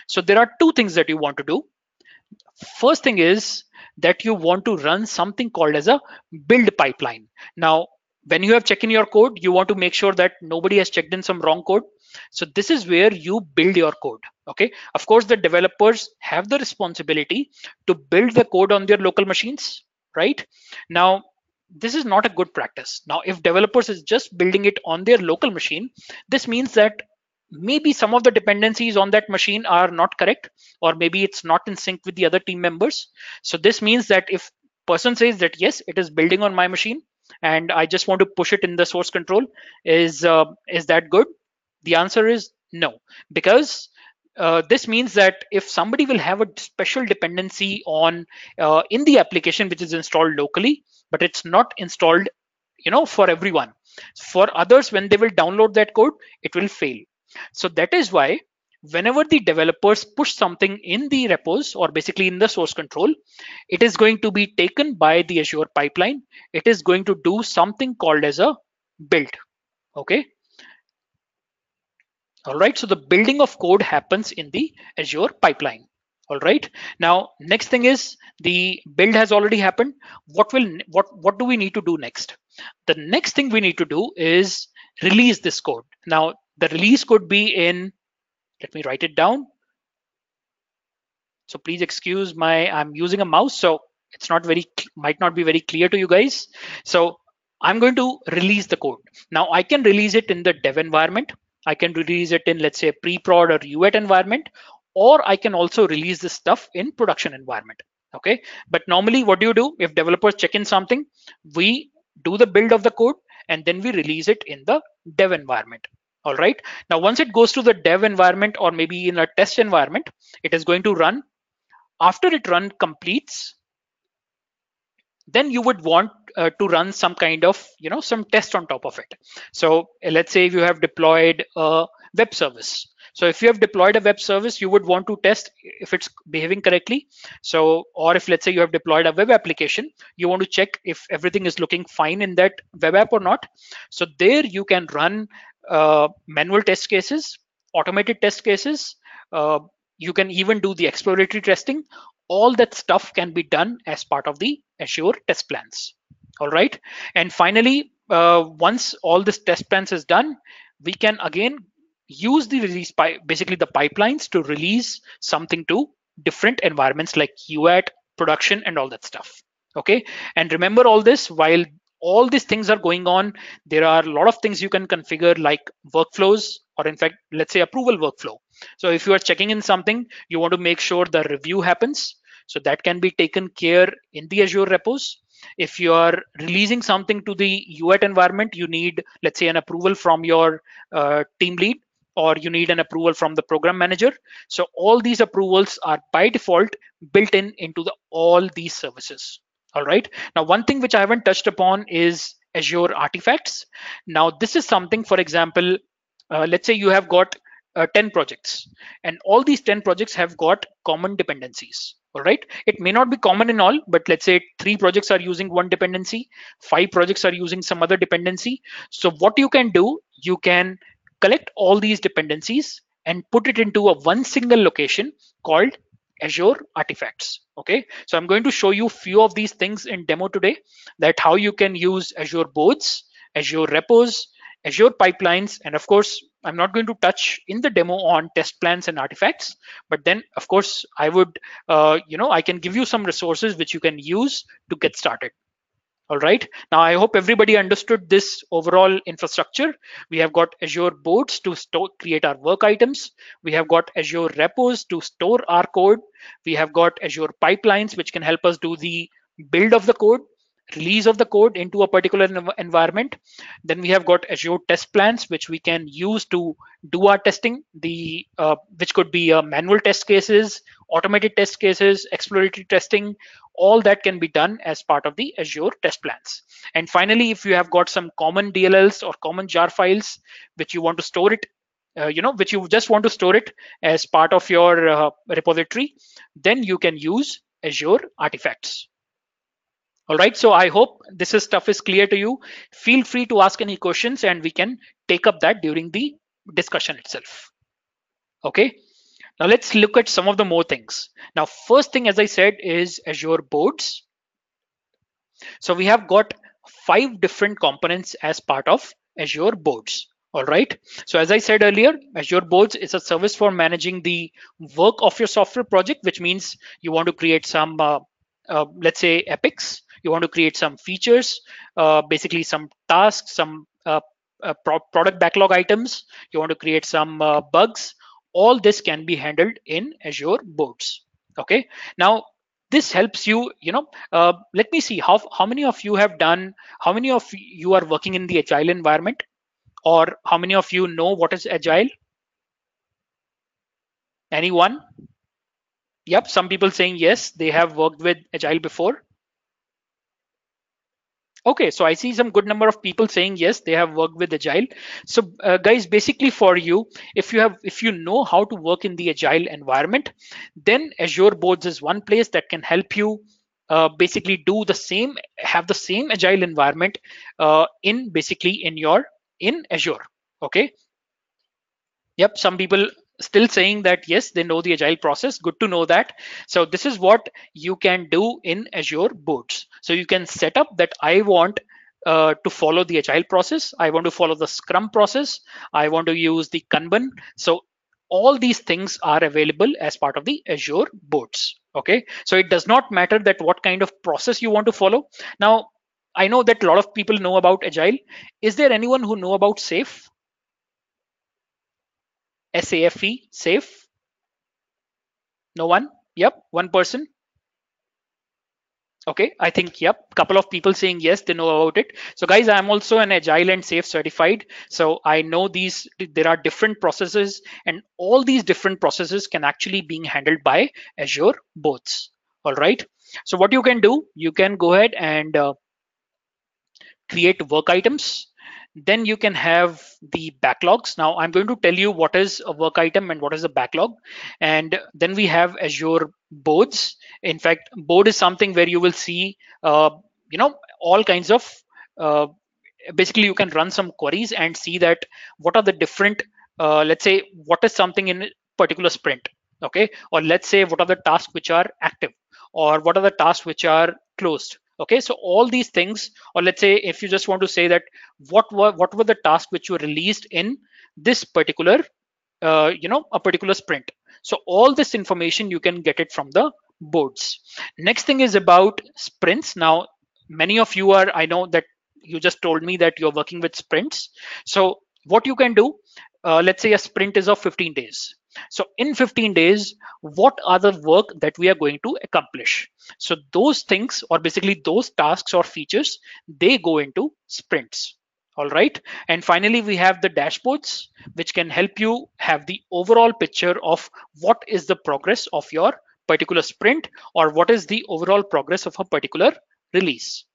So there are two things that you want to do. First thing is that you want to run something called as a build pipeline. Now, when you have checked in your code, you want to make sure that nobody has checked in some wrong code. So this is where you build your code. Okay. Of course, the developers have the responsibility to build the code on their local machines, right? Now, this is not a good practice. Now, if developers is just building it on their local machine, this means that maybe some of the dependencies on that machine are not correct, or maybe it's not in sync with the other team members. So this means that if person says that yes, it is building on my machine and I just want to push it in the source control, is that good? The answer is no, because this means that if somebody will have a special dependency on in the application which is installed locally, but it's not installed, for everyone, for others, when they will download that code, it will fail. So that is why whenever the developers push something in the repos, or basically in the source control, it is going to be taken by the Azure pipeline. It is going to do something called as a build. Okay. All right. So the building of code happens in the Azure pipeline. All right. Now, next thing is, the build has already happened. What do we need to do next? The next thing we need to do is release this code. Now, the release could be in, let me write it down. So please excuse I'm using a mouse, so it's might not be very clear to you guys. So I'm going to release the code. Now I can release it in the dev environment. I can release it in, let's say, pre-prod or UAT environment, or I can also release this stuff in production environment. Okay. But normally what do you do? If developers check in something, we do the build of the code and then we release it in the dev environment. All right. Now, once it goes to the dev environment or maybe in a test environment, it is going to run. After it run completes, then you would want to run some kind of, some test on top of it. So let's say you have deployed a web service. So if you have deployed a web service, you would want to test if it's behaving correctly. So, or if let's say you have deployed a web application, you want to check if everything is looking fine in that web app or not. So there you can run manual test cases, automated test cases. You can even do the exploratory testing. All that stuff can be done as part of the Azure test plans. All right. And finally, once all this test plans is done, we can again use the basically the pipelines to release something to different environments like UAT, production, and all that stuff. Okay, and remember all this, while all these things are going on, there are a lot of things you can configure, like workflows, or in fact, let's say approval workflow. So if you are checking in something, you want to make sure the review happens, so that can be taken care in the Azure repos. If you are releasing something to the UAT environment, you need, let's say, an approval from your team lead, or you need an approval from the program manager. So all these approvals are by default built in into all these services. All right. Now, one thing which I haven't touched upon is Azure artifacts. Now, this is something, for example, let's say you have got 10 projects, and all these 10 projects have got common dependencies. All right. It may not be common in all, but let's say 3 projects are using one dependency, 5 projects are using some other dependency. So what you can do, you can collect all these dependencies and put it into a one single location called Azure artifacts. Okay, so I'm going to show you few of these things in demo today, that how you can use Azure boards, Azure repos, Azure pipelines, and of course, I'm not going to touch in the demo on test plans and artifacts, but then of course, I would, I can give you some resources which you can use to get started. All right. Now, I hope everybody understood this overall infrastructure. We have got Azure boards to create our work items. We have got Azure repos to store our code. We have got Azure pipelines, which can help us do the build of the code, release of the code into a particular environment. Then we have got Azure test plans, which we can use to do our testing, which could be manual test cases, automated test cases, exploratory testing. All that can be done as part of the Azure test plans. And finally, if you have got some common DLLs or common jar files which you want to store it, which you just want to store it as part of your repository, then you can use Azure artifacts. All right, so I hope stuff is clear to you. Feel free to ask any questions and we can take up that during the discussion itself. Okay, now let's look at some of the more things. Now, first thing, as I said, is Azure boards. So we have got 5 different components as part of Azure boards. All right. So as I said earlier, Azure boards is a service for managing the work of your software project, which means you want to create some, let's say, epics. You want to create some features, basically some tasks, some product backlog items. You want to create some bugs. All this can be handled in Azure boards. Okay. Now, this helps you, let me see how many of you have done, how many of you are working in the agile environment, or how many of you know what is agile? Anyone? Yep, some people saying yes, they have worked with agile before. Okay, so I see some good number of people saying yes, they have worked with agile. So guys, basically for you, if you know how to work in the agile environment, then Azure boards is one place that can help you basically do the same, have the same agile environment in basically in Azure. Okay. Yep, some people still saying that yes, they know the agile process. Good to know that. So this is what you can do in Azure boards. So you can set up that I want to follow the agile process. I want to follow the Scrum process. I want to use the Kanban. So all these things are available as part of the Azure boards. Okay, so it does not matter that what kind of process you want to follow. Now, I know that a lot of people know about agile. Is there anyone who know about SAFe? SAFE, safe? No one? Yep, one person. Okay, I think, yep, couple of people saying yes, they know about it. So guys, I'm also an agile and safe certified. So I know there are different processes, and all these different processes can actually being handled by Azure boards. All right. So what you can do, you can go ahead and create work items. Then you can have the backlogs. Now I'm going to tell you what is a work item and what is a backlog. And then we have Azure boards. In fact, board is something where you will see, all kinds of, basically you can run some queries and see that what are the different, let's say, what is something in a particular sprint. Okay. Or let's say, what are the tasks which are active, or what are the tasks which are closed. Okay, so all these things, or let's say if you just want to say that what were the tasks which were released in this particular a particular sprint. So all this information you can get it from the boards. Next thing is about sprints. Now, many of you are, I know that you just told me that you're working with sprints. So what you can do, let's say a sprint is of 15 days. So in 15 days, what are the work that we are going to accomplish? So those things, or basically those tasks or features, they go into sprints. All right. And finally, we have the dashboards, which can help you have the overall picture of what is the progress of your particular sprint, or what is the overall progress of a particular release.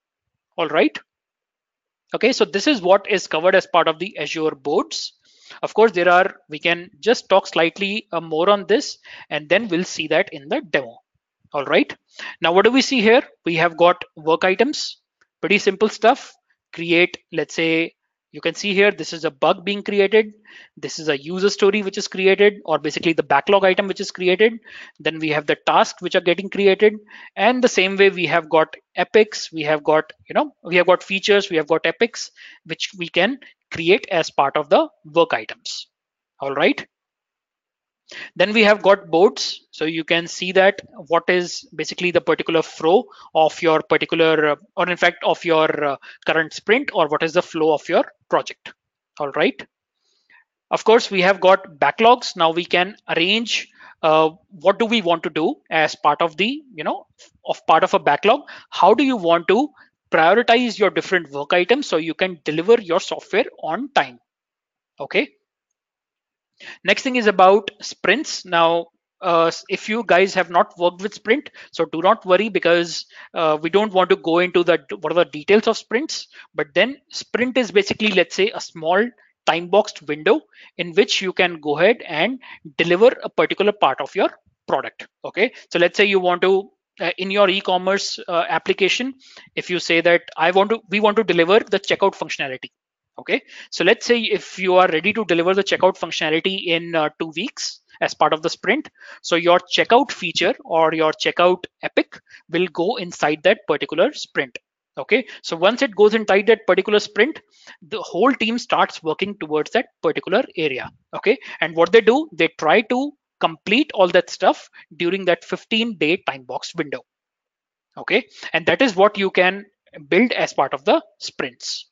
All right. Okay, so this is what is covered as part of the Azure boards. Of course, we can just talk slightly more on this, and then we'll see that in the demo. All right. Now, what do we see here? We have got work items, pretty simple stuff. Create, let's say, you can see here, this is a bug being created. This is a user story which is created, or basically the backlog item which is created. Then we have the tasks which are getting created. And the same way we have got epics, we have got features, we have got epics, which we can create as part of the work items. All right. Then we have got boards. So you can see that what is basically the particular flow of your particular, or in fact of your current sprint, or what is the flow of your project. All right. Of course, we have got backlogs. Now we can arrange what do we want to do as part of the, of part of a backlog. How do you want to prioritize your different work items so you can deliver your software on time? Okay. Next thing is about sprints. Now, if you guys have not worked with sprint, so do not worry, because we don't want to go into the what are the details of sprints. But then sprint is basically, let's say, a small time boxed window in which you can go ahead and deliver a particular part of your product. Okay, so let's say you want to in your e-commerce application, if you say that we want to deliver the checkout functionality. Okay, so let's say if you are ready to deliver the checkout functionality in 2 weeks as part of the sprint, so your checkout feature or your checkout epic will go inside that particular sprint. Okay, so once it goes inside that particular sprint, the whole team starts working towards that particular area. Okay, and what they do, they try to complete all that stuff during that 15-day time box window. Okay, and that is what you can build as part of the sprints.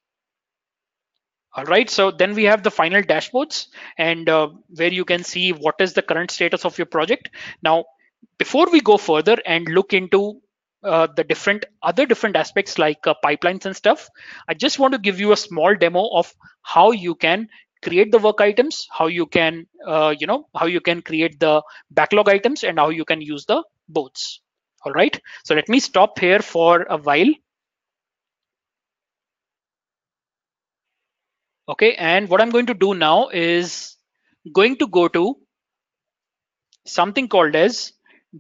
All right, so then we have the final dashboards, and where you can see what is the current status of your project. Now, before we go further and look into the different aspects like pipelines and stuff, I just want to give you a small demo of how you can create the work items, how you can how you can create the backlog items, and how you can use the boards. All right, so let me stop here for a while. Okay, and what I'm going to do now is going to go to something called as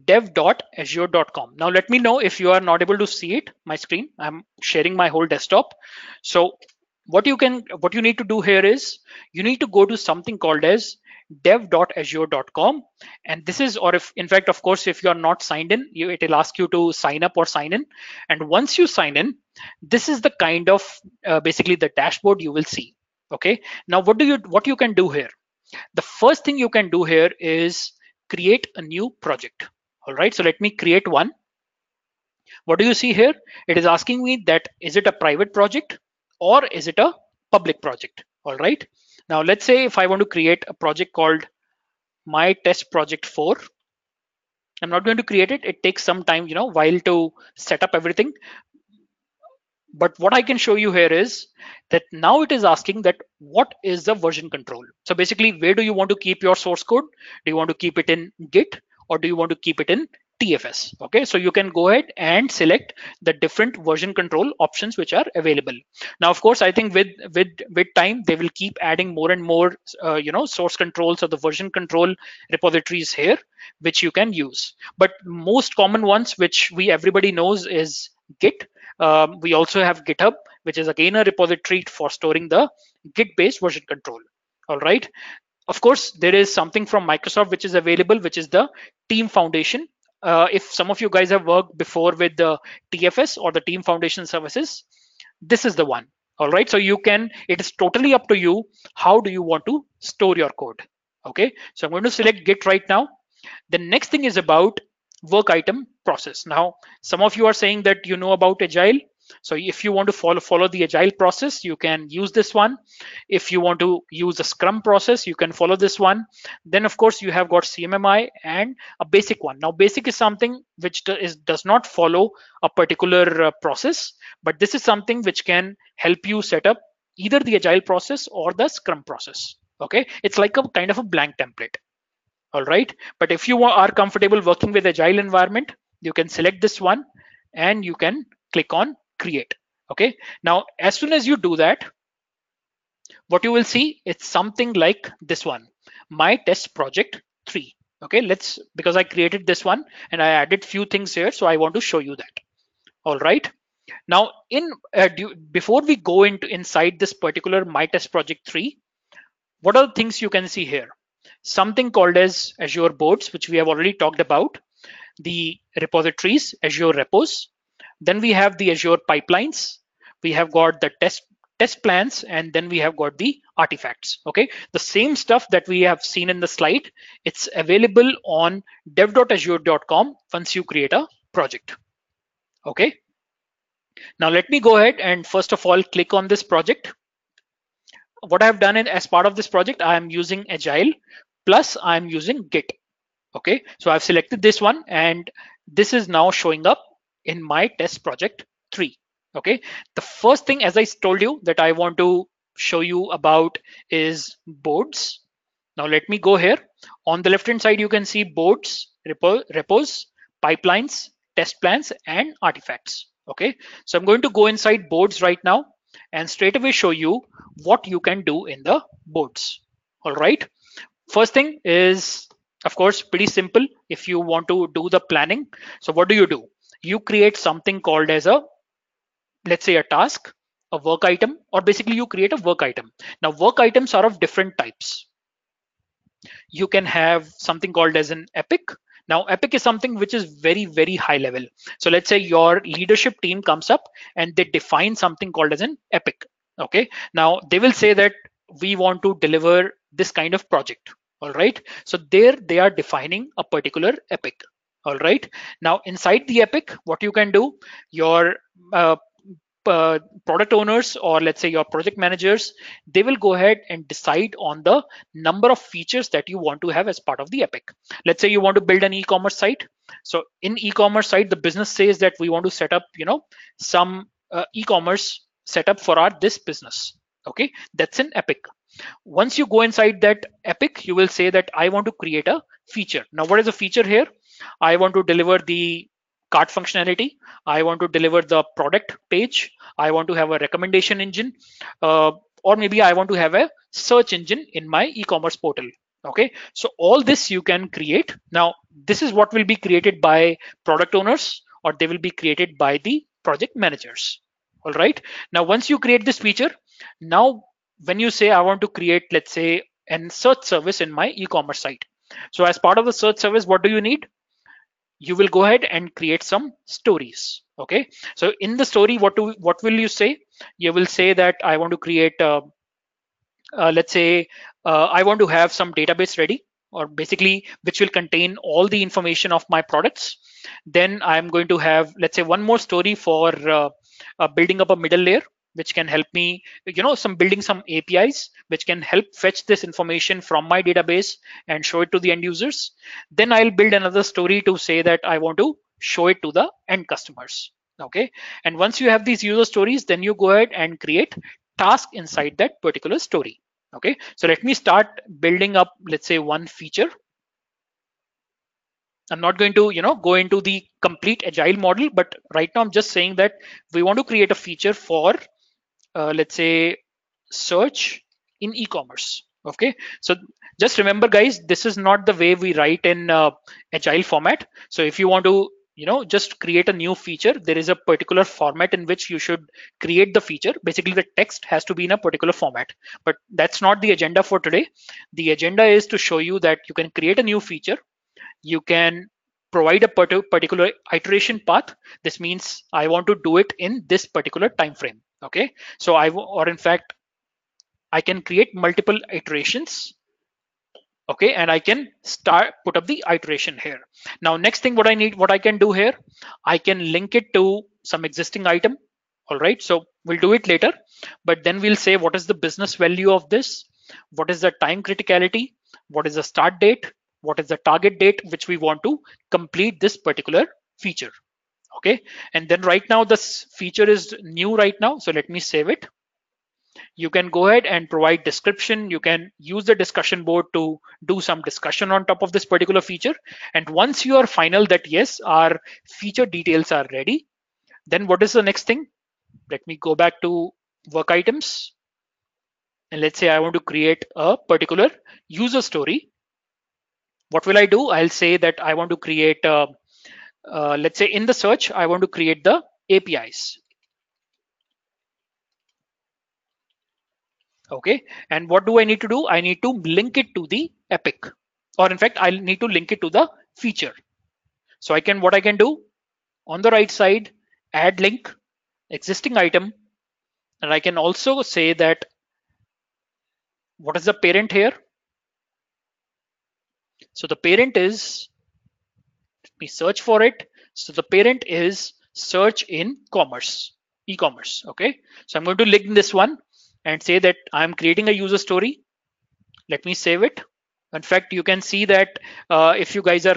dev.azure.com. Now let me know if you are not able to see it, my screen. I'm sharing my whole desktop. So what you need to do here is you need to go to something called as dev.azure.com, and this is, or if in fact, of course, if you are not signed in, it will ask you to sign up or sign in. And once you sign in, this is the kind of basically the dashboard you will see. Okay, now what you can do here, the first thing you can do here is create a new project. All right, so let me create one. What do you see here? It is asking me that is it a private project or is it a public project? All right, now let's say if I want to create a project called my test project 4. I'm not going to create it. It takes some time, while to set up everything. But what I can show you here is that now it is asking that what is the version control. So basically, where do you want to keep your source code? Do you want to keep it in Git, or do you want to keep it in TFS? Okay, so you can go ahead and select the different version control options which are available. Now, of course, I think with time they will keep adding more and more source controls or the version control repositories here which you can use. But most common ones which everybody knows is Git. We also have GitHub, which is again a repository for storing the Git-based version control. All right. Of course, there is something from Microsoft which is available, which is the Team Foundation. If some of you guys have worked before with the TFS or the Team Foundation services, this is the one. All right. So it is totally up to you. How do you want to store your code? Okay. So I'm going to select Git right now. The next thing is about work item process. Now, some of you are saying that you know about Agile. So if you want to follow the Agile process, you can use this one. If you want to use the Scrum process, you can follow this one. Then of course you have got CMMI and a basic one. Now basic is something which does not follow a particular process, but this is something which can help you set up either the Agile process or the Scrum process. Okay, it's like a kind of a blank template. All right, but if you are comfortable working with Agile environment, you can select this one and you can click on create. Okay, now as soon as you do that, what you will see, it's something like this one, my test project 3. Okay, let's, because I created this one and I added few things here, so I want to show you that. All right, now before we go into inside this particular my test project 3, what are the things you can see here? Something called as Azure boards, which we have already talked about, the repositories, Azure repos. Then we have the Azure pipelines. We have got the test plans, and then we have got the artifacts. Okay, the same stuff that we have seen in the slide, it's available on dev.azure.com once you create a project. Okay, now let me go ahead and first of all click on this project. What I've done as part of this project, I am using Agile plus I'm using Git. Okay, so I've selected this one and this is now showing up in my test project 3. Okay, the first thing, as I told you, that I want to show you about is boards. Now let me go here. On the left hand side, you can see boards, repos, pipelines, test plans, and artifacts. Okay, so I'm going to go inside boards right now and straight away show you what you can do in the boards. All right, first thing is, of course, pretty simple. If you want to do the planning, so what do? You create something called as a, let's say, a task, a work item, or basically you create a work item. Now work items are of different types. You can have something called as an epic. Now epic is something which is very high level. So let's say your leadership team comes up and they define something called as an epic. Okay, now they will say that we want to deliver this kind of project. All right, so there they are defining a particular epic. All right, now inside the epic, what you can do, your product owners, or let's say your project managers, they will go ahead and decide on the number of features that you want to have as part of the epic. Let's say you want to build an e-commerce site. So in e-commerce site, the business says that we want to set up, some e-commerce setup for our this business. Okay, that's an epic. Once you go inside that epic, you will say that I want to create a feature. Now what is a feature here? I want to deliver the cart functionality. I want to deliver the product page. I want to have a recommendation engine, or maybe I want to have a search engine in my e-commerce portal. Okay, so all this you can create. Now this is what will be created by product owners, or they will be created by the project managers. All right, now once you create this feature, now when you say I want to create, let's say, an search service in my e-commerce site, so as part of the search service, what do you need? You will go ahead and create some stories. Okay, so in the story, what will you say? You will say that I want to create let's say I want to have some database ready, or basically which will contain all the information of my products. Then I'm going to have, let's say, one more story for building up a middle layer, which can help me, building some APIs which can help fetch this information from my database and show it to the end users. Then I'll build another story to say that I want to show it to the end customers. Okay, and once you have these user stories, then you go ahead and create task inside that particular story. Okay, so let me start building up, let's say, one feature. I'm not going to go into the complete agile model, but right now I'm just saying that we want to create a feature for let's say search in e-commerce. Okay, so just remember guys, this is not the way we write in agile format. So if you want to just create a new feature, there is a particular format in which you should create the feature. Basically the text has to be in a particular format, but that's not the agenda for today. The agenda is to show you that you can create a new feature, you can provide a particular iteration path. This means I want to do it in this particular time frame. Okay, so or in fact I can create multiple iterations Okay, and I can put up the iteration here. Now next thing what I can do here, I can link it to some existing item. All right, so we'll do it later, but then we'll say what is the business value of this, what is the time criticality, what is the start date, what is the target date which we want to complete this particular feature. Okay, and then right now this feature is new right now, so let me save it. You can go ahead and provide description. You can use the discussion board to do some discussion on top of this particular feature. And once you are final that yes, our feature details are ready, then what is the next thing? Let me go back to work items. And let's say I want to create a particular user story. What will I do? I'll say that I want to create, let's say in the search, I want to create the APIs. Okay, and what do I need to do? I need to link it to the epic, or in fact I need to link it to the feature. So what I can do on the right side, add link, existing item, and I can also say that what is the parent here. So the parent is, let me search for it. So the parent is search in commerce, e-commerce. Okay, so I'm going to link this one and say that I'm creating a user story. Let me save it. In fact, you can see that if you guys are,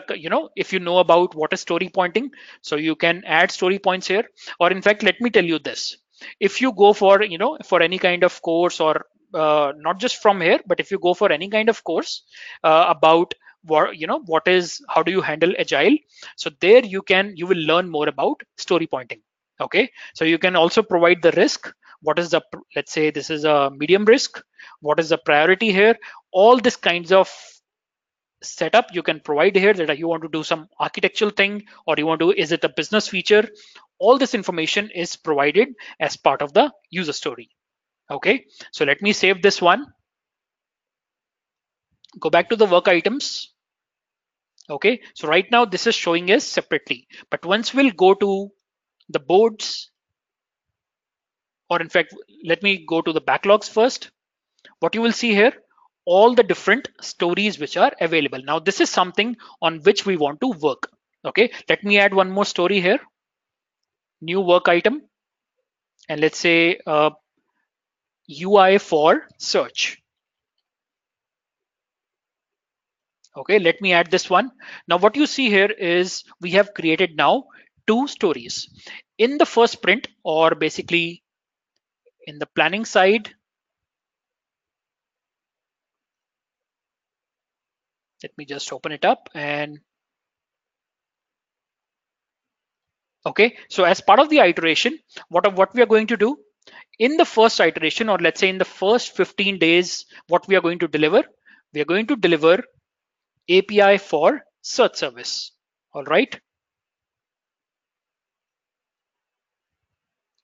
if you know about what is story pointing, so you can add story points here. Or in fact, let me tell you this. If you go for, for any kind of course, or not just from here, but if you go for any kind of course about how do you handle agile, so there you will learn more about story pointing. Okay, so you can also provide the risk. What is the, let's say this is a medium risk, what is the priority here, all this kinds of setup you can provide here, that you want to do some architectural thing, or you want to, is it a business feature, all this information is provided as part of the user story. Okay, so let me save this one, go back to the work items. Okay, so right now this is showing us separately, but once we'll go to the boards, or in fact let me go to the backlogs first, what you will see here, all the different stories which are available. Now this is something on which we want to work. Okay, let me add one more story here, new work item, and let's say UI for search. Okay, let me add this one. Now what you see here is we have created now two stories. In the first sprint, or basically in the planning side, let me just open it up. And okay, so as part of the iteration, what we are going to do in the first iteration, or let's say in the first 15 days, what we are going to deliver, we are going to deliver API for search service. All right,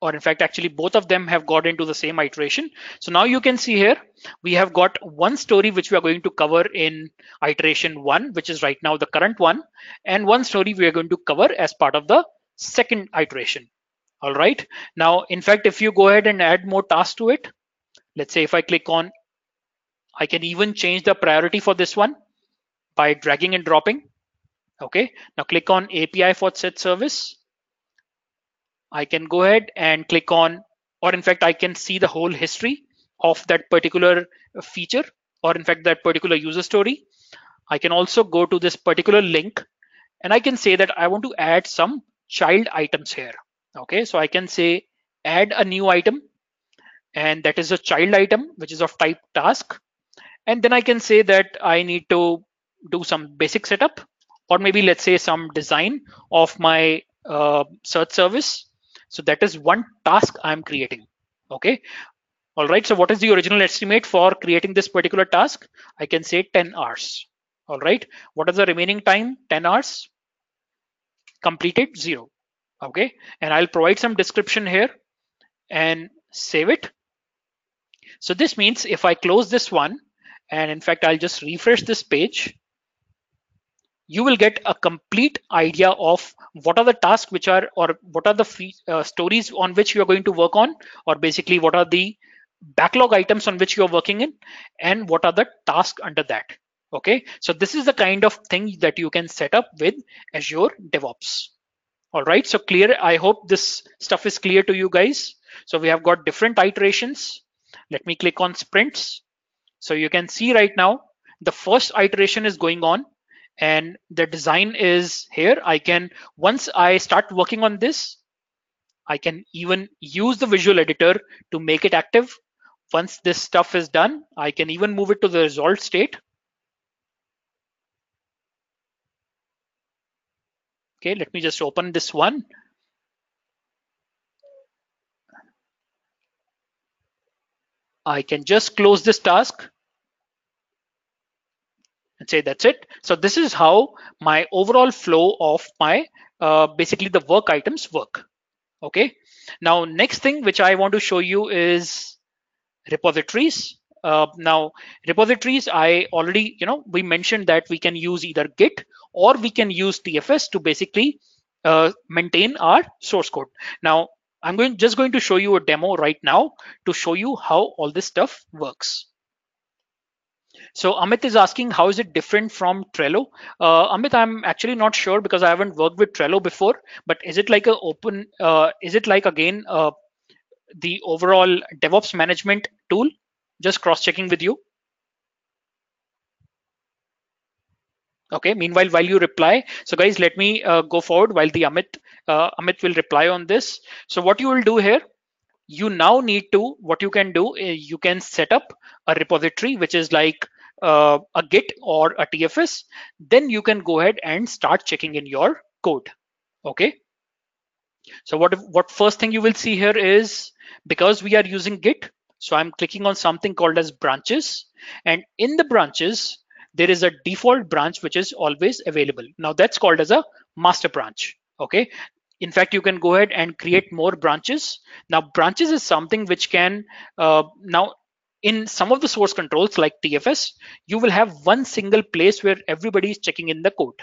or in fact actually both of them have got into the same iteration. So now you can see here we have got one story which we are going to cover in iteration 1, which is right now the current one, and one story we are going to cover as part of the second iteration. All right, now in fact if you go ahead and add more tasks to it, let's say if I click on, I can even change the priority for this one by dragging and dropping. Okay, now click on API for set service. I can go ahead and click on, or in fact I can see the whole history of that particular feature, or in fact that particular user story. I can also go to this particular link, and I can say that I want to add some child items here. Okay, so I can say add a new item, and that is a child item which is of type task. And then I can say that I need to do some basic setup, or maybe let's say some design of my search service. So that is one task I'm creating. Okay, all right, so what is the original estimate for creating this particular task? I can say 10 hours. All right, what is the remaining time? 10 hours. Completed 0. Okay, and I'll provide some description here and save it. So this means if I close this one, and in fact I'll just refresh this page, you will get a complete idea of what are the tasks which are, or what are the stories on which you are going to work on, or basically what are the backlog items on which you are working in, and what are the tasks under that. Okay, so this is the kind of thing that you can set up with Azure DevOps. All right, so clear. I hope this stuff is clear to you guys. So we have got different iterations. Let me click on sprints. So you can see right now, the first iteration is going on and the design is here. Once I start working on this, I can even use the visual editor to make it active. Once this stuff is done, I can even move it to the resolved state. Okay, let me just open this one. I can just close this task and say that's it. So this is how my overall flow of my basically the work items work. Okay. Now, next thing which I want to show you is repositories. Now, repositories, I already, we mentioned that we can use either Git or we can use TFS to basically maintain our source code. Now, I'm just going to show you a demo right now to show you how all this stuff works. So Amit is asking, how is it different from Trello? Amit, I'm actually not sure because I haven't worked with Trello before, but is it like is it like again, the overall DevOps management tool? Just cross-checking with you. Okay, meanwhile, while you reply, so guys, let me go forward while the Amit will reply on this. So what you will do here, you now need to, what you can do is you can set up a repository which is like a Git or a TFS. Then you can go ahead and start checking in your code. Okay, so what first thing you will see here is, because we are using Git, so I'm clicking on something called as branches, and in the branches there is a default branch which is always available. Now that's called as a master branch. Okay, in fact, you can go ahead and create more branches. Now, branches is something which can now in some of the source controls like TFS, you will have one single place where everybody is checking in the code.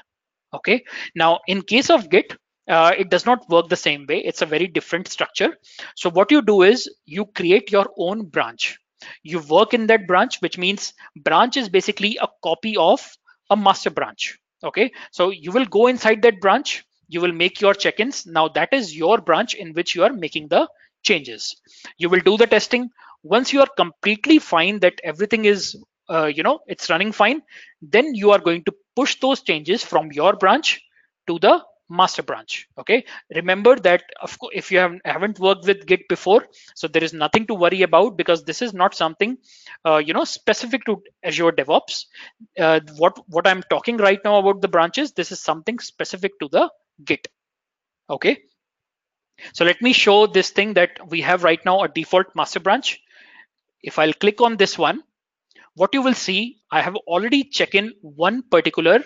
Okay, now in case of Git, it does not work the same way. It's a very different structure. So what you do is you create your own branch. You work in that branch, which means branch is basically a copy of a master branch. Okay, so you will go inside that branch, you will make your check-ins. Now that is your branch in which you are making the changes. You will do the testing. Once you are completely fine that everything is it's running fine, then you are going to push those changes from your branch to the master branch. Okay, remember that of course if you haven't worked with Git before, so there is nothing to worry about because this is not something specific to Azure DevOps. What I'm talking right now about the branches, this is something specific to the Git. Okay, so let me show this thing that we have right now, a default master branch. If I'll click on this one, what you will see, I have already checked in one particular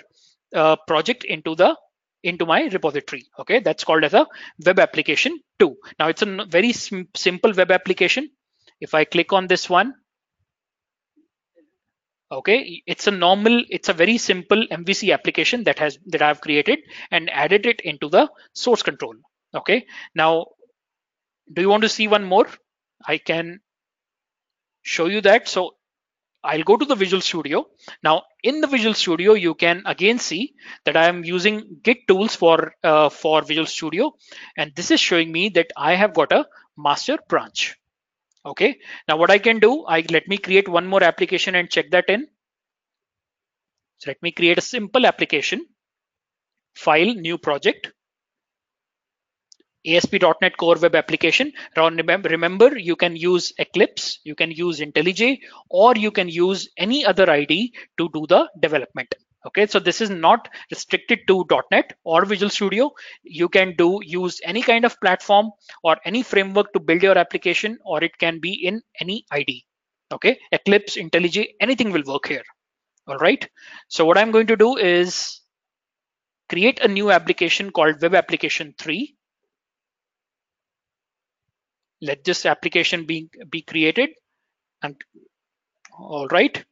project into my repository. Okay, that's called as a web application 2. Now it's a very simple web application. If I click on this one, okay, it's a very simple MVC application that I've created and added it into the source control. Okay, now do you want to see one more? I can show you that. So I'll go to the Visual Studio. Now in the Visual Studio, you can again see that I am using Git tools for Visual Studio. And this is showing me that I have got a master branch. Okay, now what I can do, let me create one more application and check that in. So let me create a simple application, file, new project. ASP.NET Core Web Application. Remember, you can use Eclipse, you can use IntelliJ, or you can use any other IDE to do the development. Okay, so this is not restricted to .NET or Visual Studio. You can use any kind of platform or any framework to build your application, or it can be in any IDE. Okay, Eclipse, IntelliJ, anything will work here. All right. So what I'm going to do is create a new application called Web Application 3. Let this application be created. And all right,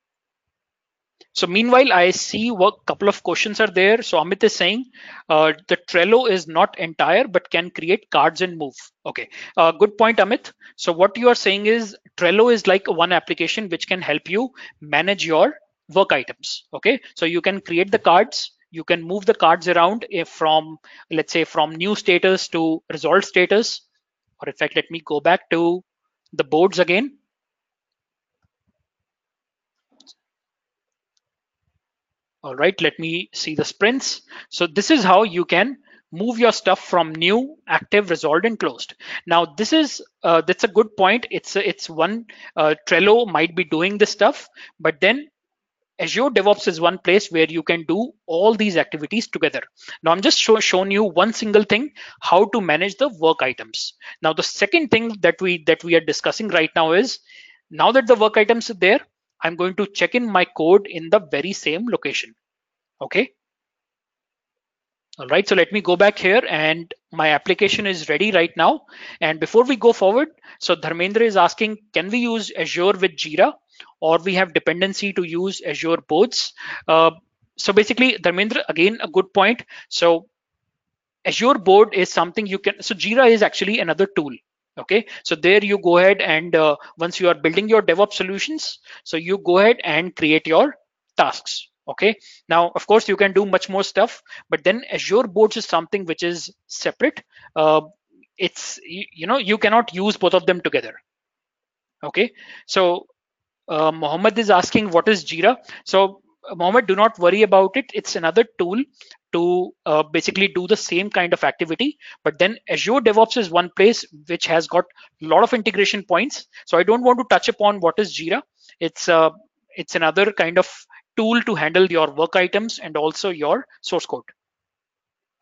so meanwhile I see what couple of questions are there. So Amit is saying the Trello is not entire but can create cards and move. Okay, good point, Amit. So what you are saying is Trello is like one application which can help you manage your work items. Okay, so you can create the cards, you can move the cards around if from, let's say, from new status to resolved status. Or in fact, let me go back to the boards again. All right, let me see the sprints. So this is how you can move your stuff from new, active, resolved, and closed. Now this is that's a good point. It's one, Trello might be doing this stuff, but then Azure DevOps is one place where you can do all these activities together. Now I'm just shown you one single thing, how to manage the work items. Now the second thing that we are discussing right now is, now that the work items are there, I'm going to check in my code in the very same location. Okay. All right, so let me go back here, and my application is ready right now. And before we go forward, so Dharmendra is asking, can we use Azure with Jira, or we have dependency to use Azure boards? So basically, Dharmendra, again, a good point. So Azure board is something you can, so Jira is actually another tool. Okay, so there you go ahead and once you are building your DevOps solutions, so you go ahead and create your tasks. Okay, now of course you can do much more stuff, but then Azure boards is something which is separate. Uh, it's you cannot use both of them together. Okay, so Mohammed is asking what is Jira. So Mohammed, do not worry about it. It's another tool to basically do the same kind of activity. But then Azure DevOps is one place which has got a lot of integration points. So I don't want to touch upon what is Jira. It's another kind of tool to handle your work items and also your source code.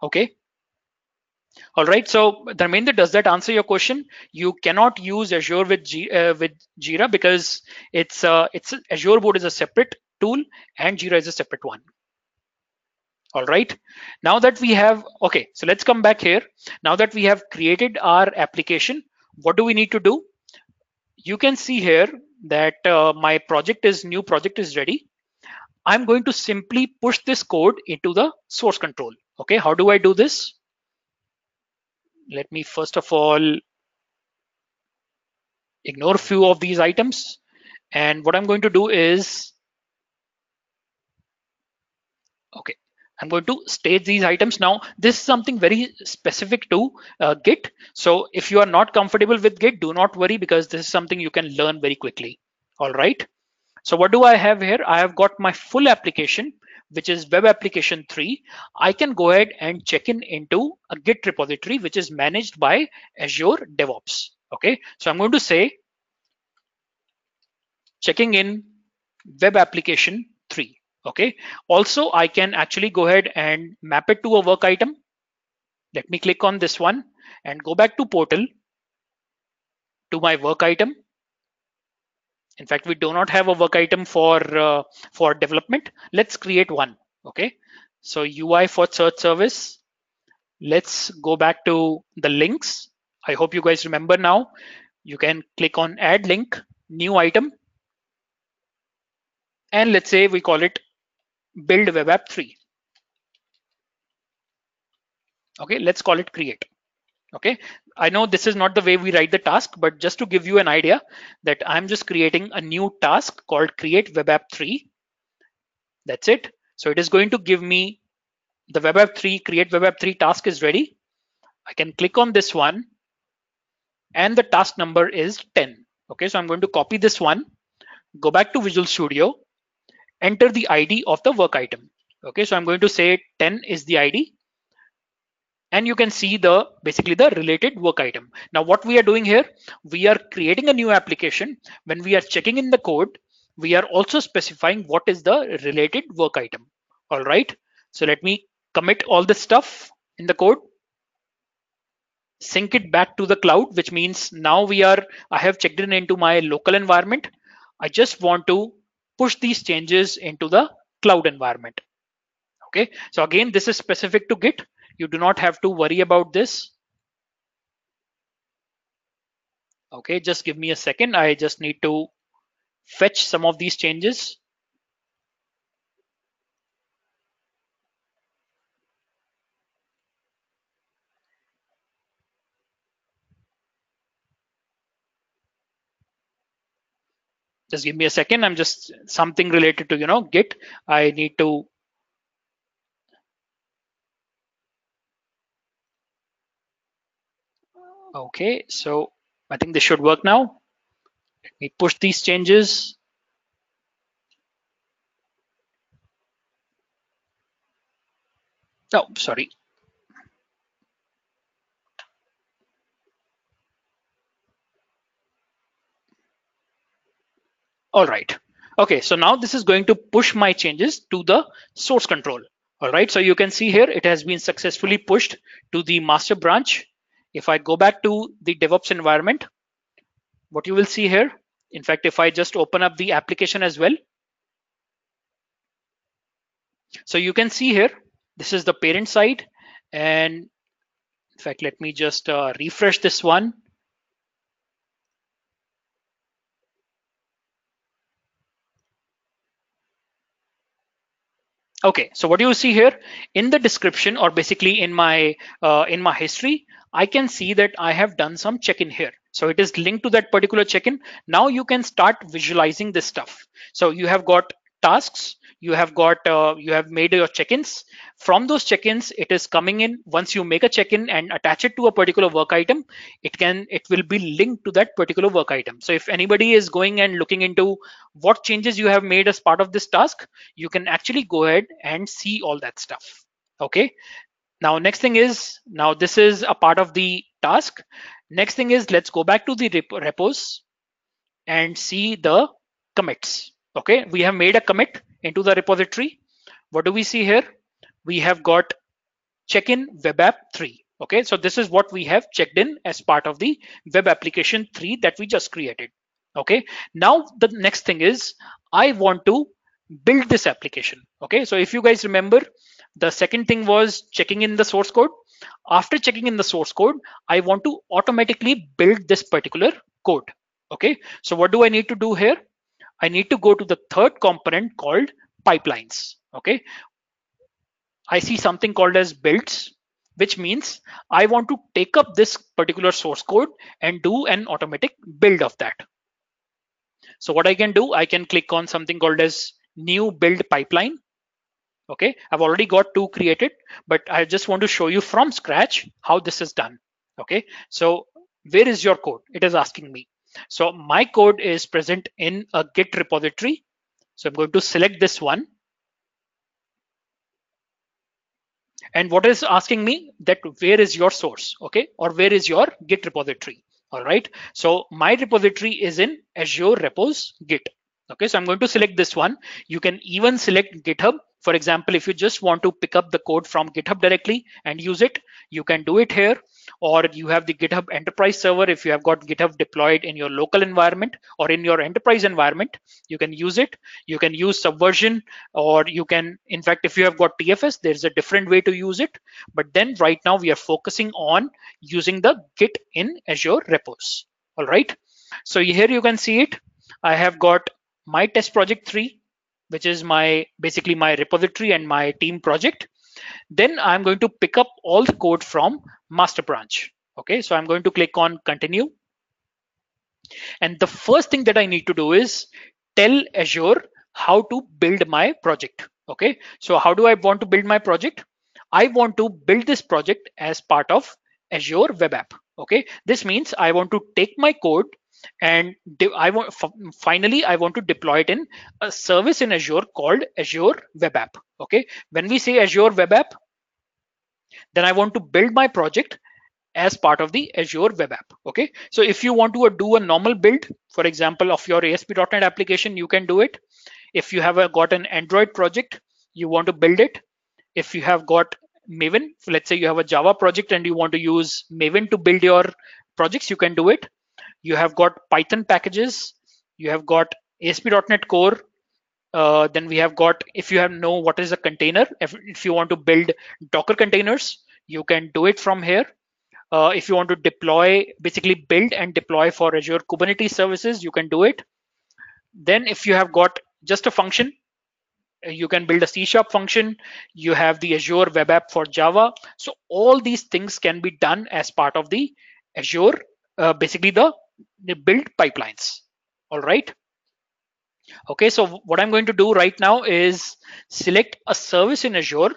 Okay. All right. So Dharmendra, does that answer your question? You cannot use Azure with Jira because it's Azure board is a separate tool and Jira is a separate one. All right. Now that we have, okay, so let's come back here. Now that we have created our application, what do we need to do? You can see here that my new project is ready. I'm going to simply push this code into the source control. Okay. How do I do this? Let me first of all ignore a few of these items. And what I'm going to do is, okay, I'm going to stage these items. Now, this is something very specific to Git. So if you are not comfortable with Git, do not worry because this is something you can learn very quickly. All right. So what do I have here? I have got my full application, which is web application 3. I can go ahead and check in into a Git repository, which is managed by Azure DevOps. Okay. So I'm going to say checking in web application 3. Okay, also I can actually go ahead and map it to a work item. Let me click on this one and go back to portal, to my work item. In fact, we do not have a work item for development. Let's create one. Okay, so UI for search service. Let's go back to the links. I hope you guys remember now. You can click on add link, new item, and let's say we call it build web app 3. Okay, let's call it create. Okay, I know this is not the way we write the task, but just to give you an idea that I'm just creating a new task called create web app 3. That's it. So it is going to give me the web app 3, create web app 3 task is ready. I can click on this one and the task number is 10. Okay, so I'm going to copy this one, go back to Visual Studio, enter the ID of the work item. Okay, so I'm going to say 10 is the ID, and you can see the basically the related work item. Now what we are doing here, we are creating a new application. When we are checking in the code, we are also specifying what is the related work item. All right, so let me commit all this stuff in the code, sync it back to the cloud, which means now I have checked in into my local environment. I just want to push these changes into the cloud environment. Okay, so again, this is specific to Git. You do not have to worry about this. Okay, just give me a second. I just need to fetch some of these changes. Just give me a second. I'm just something related to Git. I need to. Okay, so I think this should work now. Let me push these changes. Oh, sorry. All right. Okay, so now this is going to push my changes to the source control. All right, so you can see here it has been successfully pushed to the master branch. If I go back to the DevOps environment, what you will see here, in fact, if I just open up the application as well, so you can see here, this is the parent side. And in fact, let me just refresh this one. Okay, so what you see here in the description, or basically in my history, I can see that I have done some check-in here. So it is linked to that particular check-in. Now you can start visualizing this stuff. So you have got tasks, you have made your check-ins. From those check-ins, it is coming in. Once you make a check-in and attach it to a particular work item, it will be linked to that particular work item. So if anybody is going and looking into what changes you have made as part of this task, you can actually go ahead and see all that stuff. Okay, now next thing is, now this is a part of the task. Next thing is, let's go back to the repos and see the commits. Okay, we have made a commit into the repository. What do we see here? We have got check-in web app 3. Okay, so this is what we have checked in as part of the web application 3 that we just created. Okay, now the next thing is, I want to build this application. Okay, so if you guys remember, the second thing was checking in the source code. After checking in the source code, I want to automatically build this particular code. Okay, so what do I need to do here? I need to go to the third component called pipelines. Okay, I see something called as builds, which means I want to take up this particular source code and do an automatic build of that. So what I can do, I can click on something called as new build pipeline. Okay, I've already got two created, but I just want to show you from scratch how this is done. Okay, so where is your code? It is asking me. So my code is present in a Git repository. So I'm going to select this one. And what is asking me that where is your source, okay, or where is your Git repository? All right, so my repository is in Azure repos Git. Okay, so I'm going to select this one. You can even select GitHub. For example, if you just want to pick up the code from GitHub directly and use it, you can do it here. Or you have the GitHub enterprise server. If you have got GitHub deployed in your local environment or in your enterprise environment, you can use it. You can use Subversion, or you can, in fact, if you have got TFS, there's a different way to use it. But then right now we are focusing on using the Git in Azure repos. All right, so here you can see it. I have got my test project 3, which is my basically my repository and my team project. Then I'm going to pick up all the code from master branch. Okay, so I'm going to click on continue. And the first thing that I need to do is tell Azure how to build my project. Okay, so how do I want to build my project? I want to build this project as part of Azure web app. Okay, this means I want to take my code and finally I want to deploy it in a service in Azure called Azure web app. Okay, when we say Azure web app, then I want to build my project as part of the Azure web app. Okay, so if you want to do a normal build, for example, of your ASP.NET application, you can do it. If you have got an Android project, you want to build it. If you have got Maven, let's say you have a Java project and you want to use Maven to build your projects, you can do it. You have got Python packages, you have got ASP.NET Core. Then we have got, if you have know what is a container, if you want to build Docker containers, you can do it from here. If you want to deploy, basically build and deploy for Azure Kubernetes services, you can do it. Then if you have got just a function, you can build a C# function. You have the Azure web app for Java. So all these things can be done as part of the Azure, basically the build pipelines. All right. Okay, so what I'm going to do right now is select a service in Azure.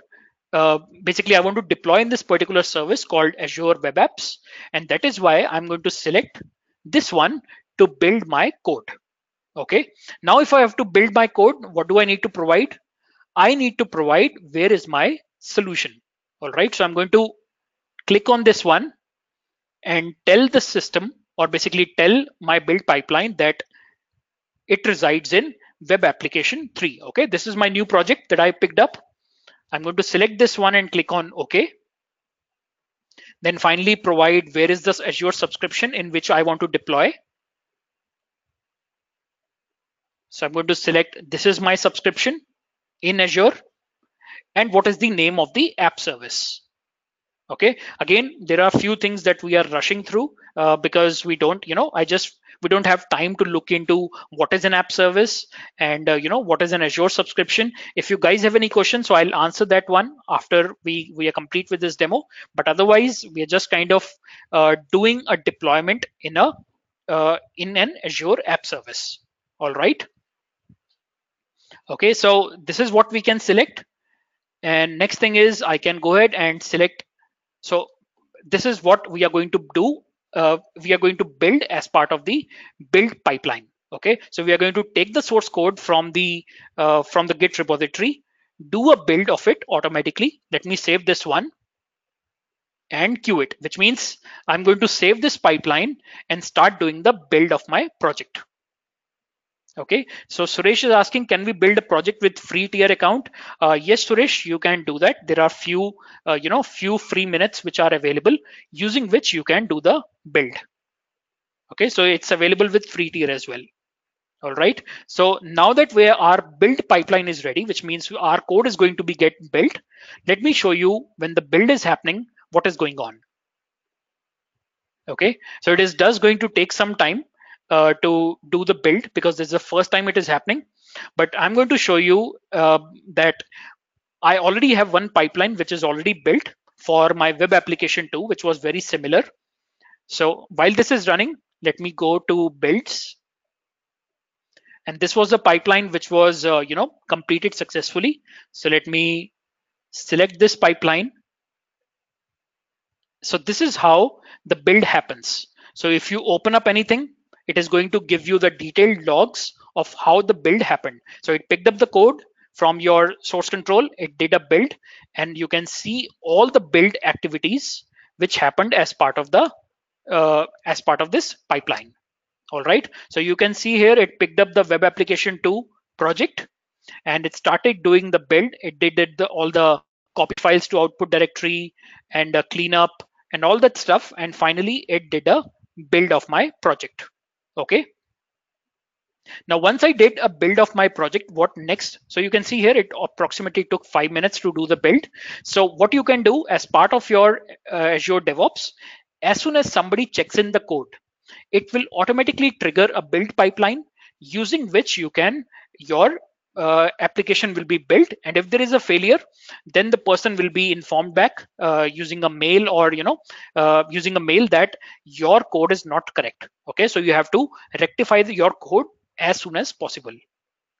Basically, I want to deploy in this particular service called Azure Web Apps, and that is why I'm going to select this one to build my code. Okay, now if I have to build my code, what do I need to provide? I need to provide where is my solution. All right, so I'm going to click on this one and tell the system, or basically tell my build pipeline, that it resides in web application 3. Okay, this is my new project that I picked up. I'm going to select this one and click on OK. Then finally provide where is this Azure subscription in which I want to deploy. So I'm going to select this is my subscription in Azure, and what is the name of the app service. Okay, again, there are a few things that we are rushing through because we don't, we don't have time to look into what is an app service and what is an Azure subscription. If you guys have any questions, so I'll answer that one after we are complete with this demo. But otherwise, we are just kind of doing a deployment in a in an Azure app service. All right. Okay, so this is what we can select. And next thing is I can go ahead and select. So this is what we are going to do. We are going to build as part of the build pipeline. Okay, so we are going to take the source code from the Git repository, do a build of it automatically. Let me save this one and queue it, which means I'm going to save this pipeline and start doing the build of my project. Okay, so Suresh is asking, can we build a project with free tier account? Yes, Suresh, you can do that. There are few free minutes which are available, using which you can do the build. Okay, so it's available with free tier as well. All right, so now that our build pipeline is ready, which means our code is going to be get built, let me show you when the build is happening, what is going on. Okay, so it is does going to take some time to do the build because this is the first time it is happening, but I'm going to show you that I already have one pipeline which is already built for my web application 2, which was very similar. So while this is running, let me go to builds, and this was the pipeline which was completed successfully. So let me select this pipeline. So this is how the build happens. So if you open up anything, it is going to give you the detailed logs of how the build happened. So it picked up the code from your source control, it did a build, and you can see all the build activities which happened as part of this pipeline. All right. So you can see here it picked up the web application 2 project and it started doing the build. It did all the copy files to output directory and cleanup and all that stuff. And finally, it did a build of my project. Okay. Now, once I did a build of my project, what next? So you can see here, it approximately took 5 minutes to do the build. So what you can do as part of your Azure DevOps, as soon as somebody checks in the code, it will automatically trigger a build pipeline using which your application will be built, and if there is a failure, then the person will be informed back using a mail, or using a mail that your code is not correct. Okay, so you have to rectify your code as soon as possible.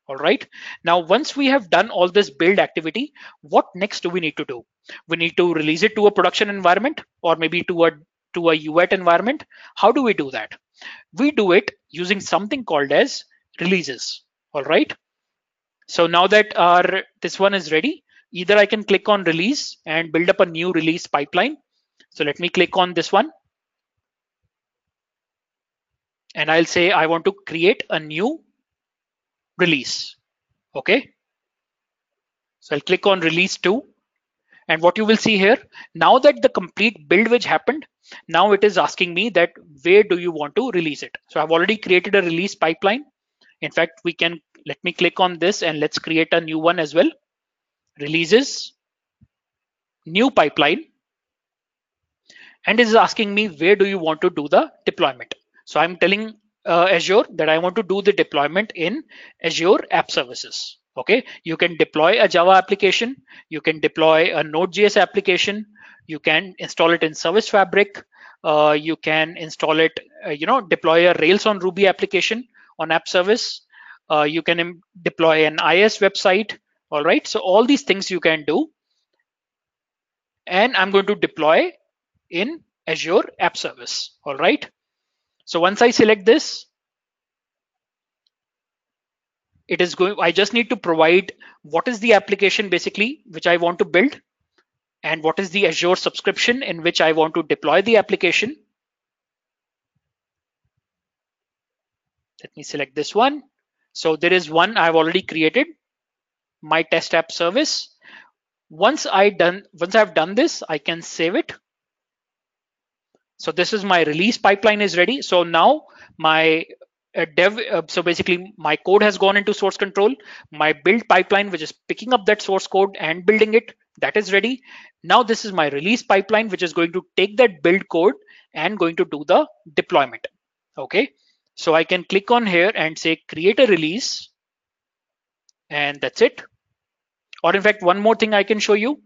All right, now once we have done all this build activity, what next do we need to do? We need to release it to a production environment, or maybe to a UAT environment. How do we do that? We do it using something called as releases. All right, so now that this one is ready, either I can click on release and build up a new release pipeline. So let me click on this one and I'll say I want to create a new release. Okay, so I'll click on release 2, and what you will see here, now that the complete build which happened, now it is asking me that where do you want to release it. So I've already created a release pipeline. In fact, let me click on this and let's create a new one as well. Releases, new pipeline, and it is asking me where do you want to do the deployment. So I'm telling Azure that I want to do the deployment in Azure App Services. Okay, you can deploy a Java application, you can deploy a Node.js application, you can install it in Service Fabric, you can install it, deploy a Rails on Ruby application on App Service. You can deploy an IS website. All right, so all these things you can do, and I'm going to deploy in Azure App Service. All right, so once I select this, it is going, I just need to provide what is the application basically which I want to build, and what is the Azure subscription in which I want to deploy the application. Let me select this one. So there is one I've already created, my test app service. Once I've done this, I can save it. So this is my release pipeline is ready. So now my so basically my code has gone into source control. My build pipeline, which is picking up that source code and building it, that is ready. Now this is my release pipeline, which is going to take that build code and going to do the deployment. Okay, so I can click on here and say create a release, and that's it. Or in fact, one more thing I can show you.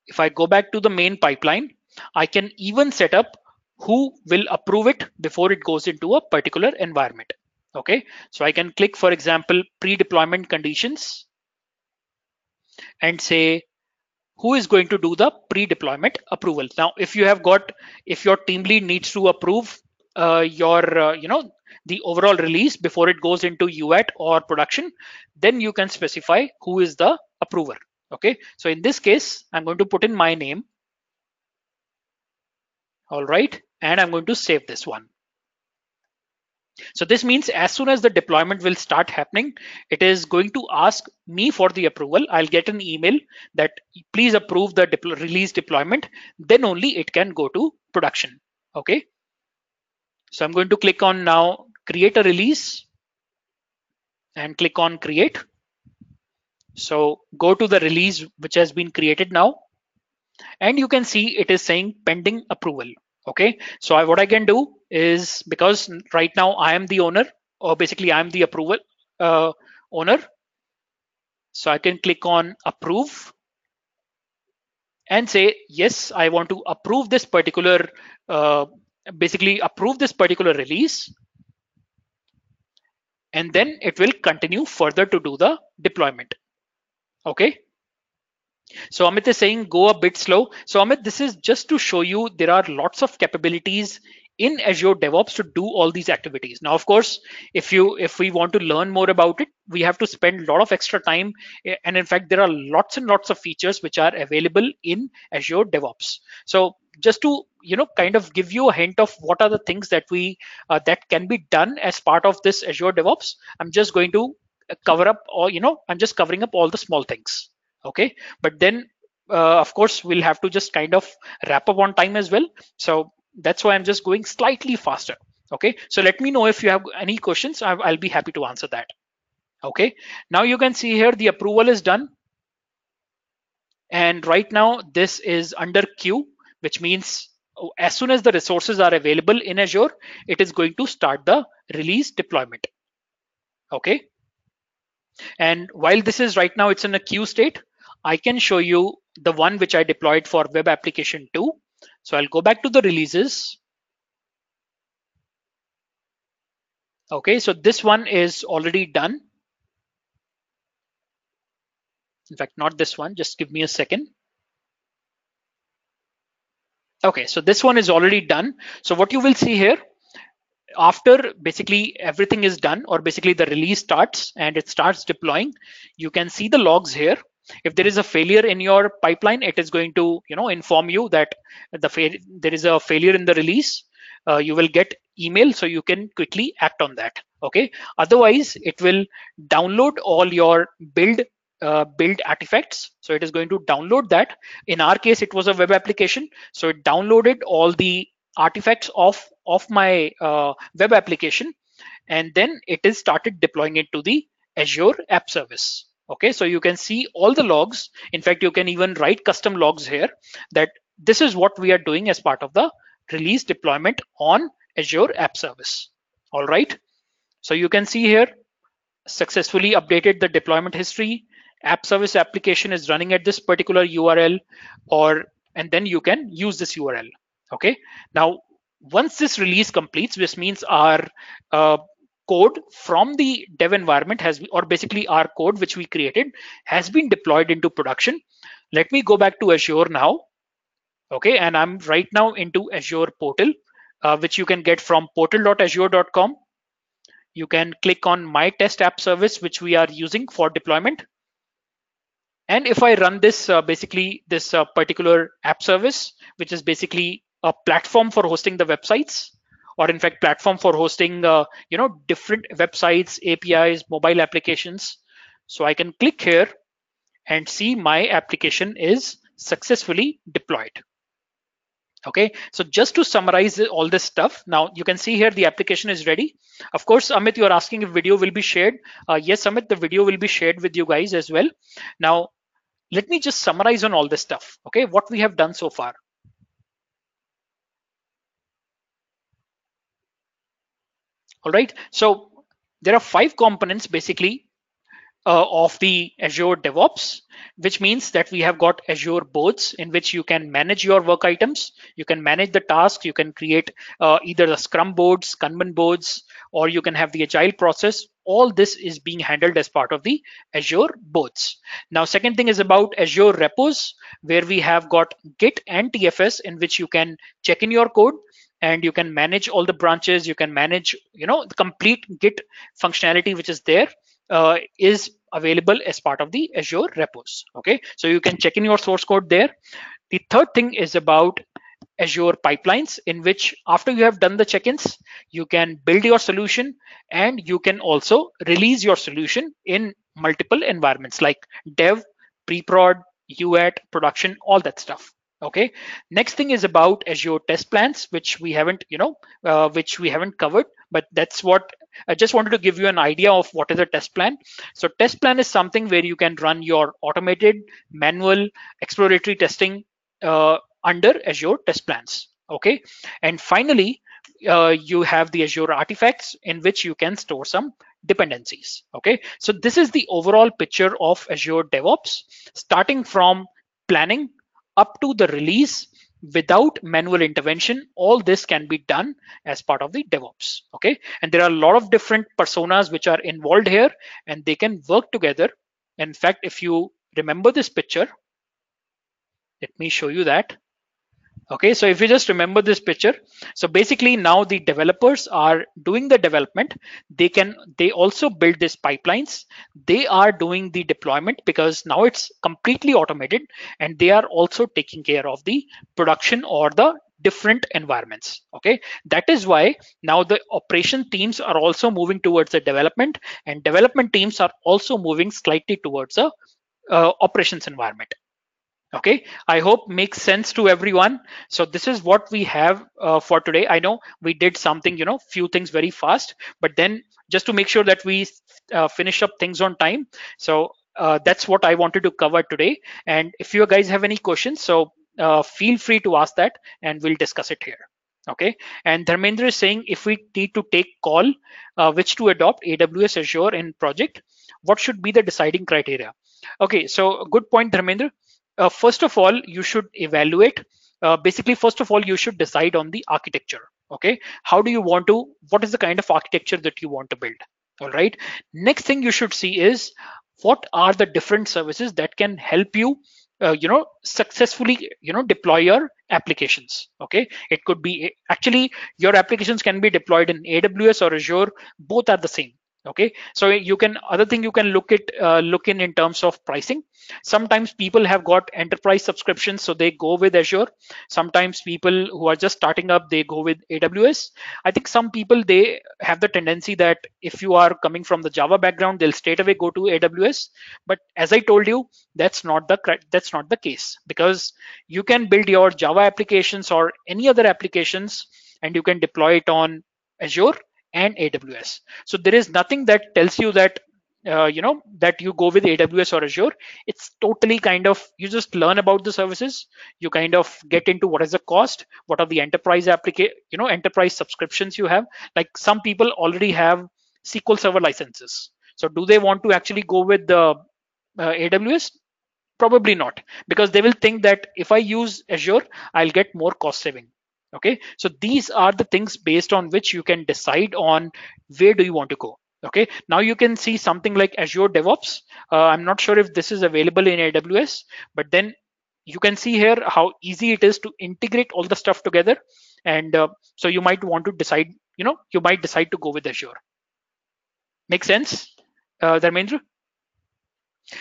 If I go back to the main pipeline, I can even set up who will approve it before it goes into a particular environment. Okay, so I can click, for example, pre-deployment conditions and say who is going to do the pre-deployment approval. Now, if your team lead needs to approve the overall release before it goes into UAT or production, then you can specify who is the approver. Okay, so in this case, I'm going to put in my name. All right, and I'm going to save this one. So this means as soon as the deployment will start happening, it is going to ask me for the approval. I'll get an email that please approve the release deployment. Then only it can go to production. Okay. So I'm going to click on now create a release and click on create. So go to the release which has been created now, and you can see it is saying pending approval. Okay, so what I can do is, because right now I am the owner, or basically I'm the approval owner, so I can click on approve and say yes, I want to approve this particular basically approve this particular release, and then it will continue further to do the deployment. Okay, so Amit is saying go a bit slow. So Amit, this is just to show you there are lots of capabilities in Azure DevOps to do all these activities. Now, of course, if we want to learn more about it, we have to spend a lot of extra time. And in fact, there are lots and lots of features which are available in Azure DevOps. So just to kind of give you a hint of what are the things that that can be done as part of this Azure DevOps, I'm just going to cover up, or I'm just covering up all the small things. Okay, but then of course we'll have to just kind of wrap up on time as well, so that's why I'm just going slightly faster. Okay, so let me know if you have any questions. I'll be happy to answer that. Okay, now you can see here the approval is done, and right now this is under queue, which means as soon as the resources are available in Azure, it is going to start the release deployment. Okay, and while this is right now it's in a queue state, I can show you the one which I deployed for web application 2. So I'll go back to the releases. Okay, so this one is already done. In fact, not this one, just give me a second. Okay, so this one is already done. So what you will see here, after basically everything is done, or basically the release starts and it starts deploying, you can see the logs here. If there is a failure in your pipeline, it is going to inform you that there is a failure in the release. You will get email, so you can quickly act on that. Okay, otherwise it will download all your build artifacts. So it is going to download that. In our case, it was a web application, so it downloaded all the artifacts of my web application, and then it is started deploying it to the Azure App Service. Okay, so you can see all the logs. In fact, you can even write custom logs here, that this is what we are doing as part of the release deployment on Azure App Service. All right, so you can see here, successfully updated the deployment history. App service application is running at this particular URL, and then you can use this URL. Okay, now once this release completes, this means our code from the dev environment or basically our code which we created has been deployed into production. Let me go back to Azure now. Okay, and I'm right now into Azure portal, which you can get from portal.azure.com. You can click on my test app service, which we are using for deployment. And if I run this, basically this particular app service, which is basically a platform for hosting the websites, or in fact, platform for hosting, different websites, APIs, mobile applications. So I can click here and see my application is successfully deployed. Okay, so just to summarize all this stuff, now you can see here the application is ready. Of course, Amit, you're asking if video will be shared. Yes, Amit, the video will be shared with you guys as well. Now, let me just summarize on all this stuff. Okay, what we have done so far. All right, so there are 5 components basically of the Azure DevOps, which means that we have got Azure boards in which you can manage your work items, you can manage the tasks, you can create either the Scrum boards, Kanban boards, or you can have the agile process. All this is being handled as part of the Azure boards. Now, second thing is about Azure repos, where we have got Git and TFS in which you can check in your code and you can manage all the branches, you can manage, the complete Git functionality which is there is available as part of the Azure repos. Okay, so you can check in your source code there. The third thing is about Azure pipelines, in which after you have done the check-ins, you can build your solution and you can also release your solution in multiple environments like dev, pre-prod, UAT, production, all that stuff. Okay, next thing is about Azure test plans, which we haven't covered, but that's what I just wanted to give you an idea of what is a test plan. So test plan is something where you can run your automated, manual, exploratory testing under Azure test plans. Okay, and finally, you have the Azure artifacts in which you can store some dependencies. Okay, so this is the overall picture of Azure DevOps, starting from planning up to the release. Without manual intervention, all this can be done as part of the DevOps. Okay, and there are a lot of different personas which are involved here, and they can work together. In fact, if you remember this picture, let me show you that. Okay, so if you just remember this picture, so basically now the developers are doing the development. They also build these pipelines. They are doing the deployment because now it's completely automated, and they are also taking care of the production or the different environments. Okay, that is why now the operation teams are also moving towards the development, and development teams are also moving slightly towards the operations environment. Okay, I hope makes sense to everyone. So this is what we have for today. I know we did something, few things very fast, but then just to make sure that we finish up things on time. So that's what I wanted to cover today. And if you guys have any questions, so feel free to ask that and we'll discuss it here. Okay, and Dharmendra is saying if we need to take call which to adopt, AWS, Azure in project, what should be the deciding criteria? Okay, so good point, Dharmendra. First of all, you should evaluate. Basically, first of all, you should decide on the architecture. Okay, how do you want to? What is the kind of architecture that you want to build? All right. Next thing you should see is what are the different services that can help you, successfully, deploy your applications. Okay, it could be actually your applications can be deployed in AWS or Azure. Both are the same. Okay, so you can other thing you can look in terms of pricing. Sometimes people have got enterprise subscriptions, so they go with Azure. Sometimes people who are just starting up, they go with AWS. I think some people, they have the tendency that if you are coming from the Java background, they'll straight away go to AWS. But as I told you, that's not the case, because you can build your Java applications or any other applications and you can deploy it on Azure and AWS. So there is nothing that tells you that that you go with AWS or Azure. It's totally kind of, you just learn about the services, you kind of get into what is the cost, what are the enterprise subscriptions you have. Like some people already have SQL Server licenses. So do they want to actually go with the AWS? Probably not, because they will think that if I use Azure, I'll get more cost saving. Okay, so these are the things based on which you can decide on where do you want to go. Okay, now you can see something like Azure DevOps. I'm not sure if this is available in AWS, but then you can see here how easy it is to integrate all the stuff together. And so you might want to decide, you might decide to go with Azure. Make sense, Dharmendra?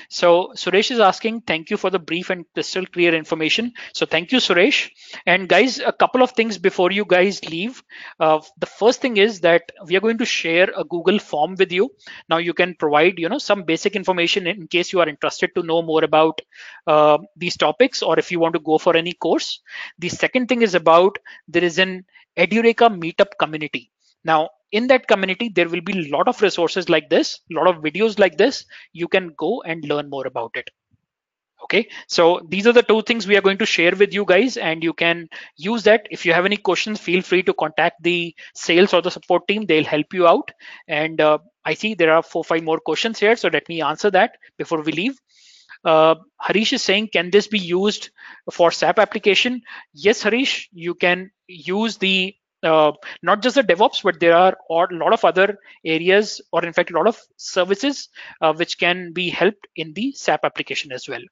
So Suresh is asking, thank you for the brief and crystal clear information. So thank you, Suresh. And guys, a couple of things before you guys leave. The first thing is that we are going to share a Google form with you. Now you can provide, some basic information in case you are interested to know more about these topics, or if you want to go for any course. The second thing is about, there is an Edureka meetup community. Now, in that community, there will be a lot of resources like this, a lot of videos like this. You can go and learn more about it. Okay, so these are the two things we are going to share with you guys, and you can use that. If you have any questions, feel free to contact the sales or the support team. They'll help you out. And I see there are 4-5 more questions here, so let me answer that before we leave. Harish is saying, can this be used for SAP application? Yes, Harish, you can use the not just the DevOps, but there are a lot of other areas, or in fact, a lot of services which can be helped in the SAP application as well.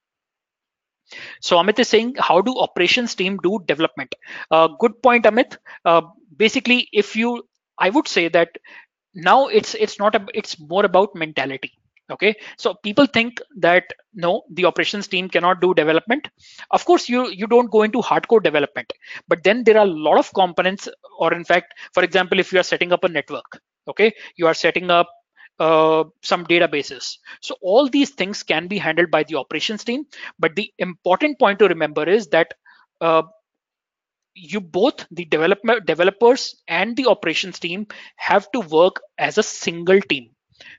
So Amit is saying, how do operations team do development? Good point, Amit. Basically, I would say that now it's not it's more about mentality. Okay, so people think that no, the operations team cannot do development. Of course, you don't go into hardcore development, but then there are a lot of components, or in fact, for example, if you are setting up a network, okay, you are setting up some databases, so all these things can be handled by the operations team. But the important point to remember is that uh, you both, the developers and the operations team, have to work as a single team.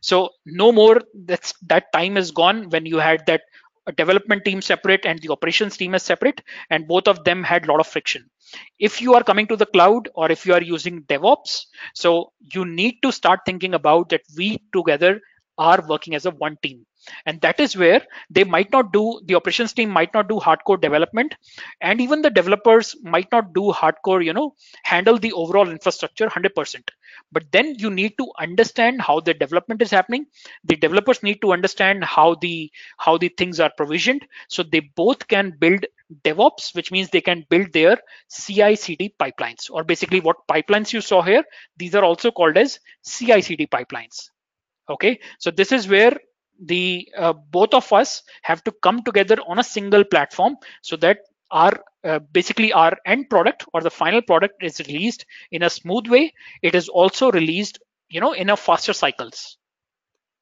So no more, that time is gone when you had that a development team separate and the operations team is separate, and both of them had a lot of friction. If you are coming to the cloud, or if you are using DevOps, so you need to start thinking about that we together are working as a one team. And that is where they might not do, the operations team might not do hardcore development, and even the developers might not do hardcore, handle the overall infrastructure 100%. But then you need to understand how the development is happening. The developers need to understand how the things are provisioned, so they both can build DevOps, which means they can build their CI/CD pipelines, or basically what pipelines you saw here, these are also called as CI/CD pipelines. Okay, so this is where the both of us have to come together on a single platform, so that our basically our end product, or the final product, is released in a smooth way. It is also released, in a faster cycles.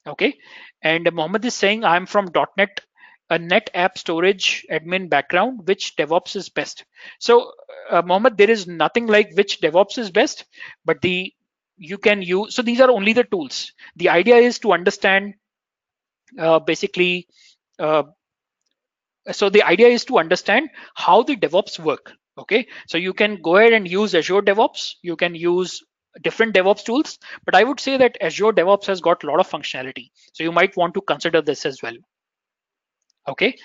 Okay, and Mohammed is saying, I'm from .NET, a net app storage admin background. Which DevOps is best? So Mohammed, there is nothing like which DevOps is best, but you can use, so these are only the tools. The idea is to understand basically uh, so the idea is to understand how the DevOps work. Okay, so you can go ahead and use Azure DevOps, you can use different DevOps tools, but I would say that Azure DevOps has got a lot of functionality, so you might want to consider this as well. Okay,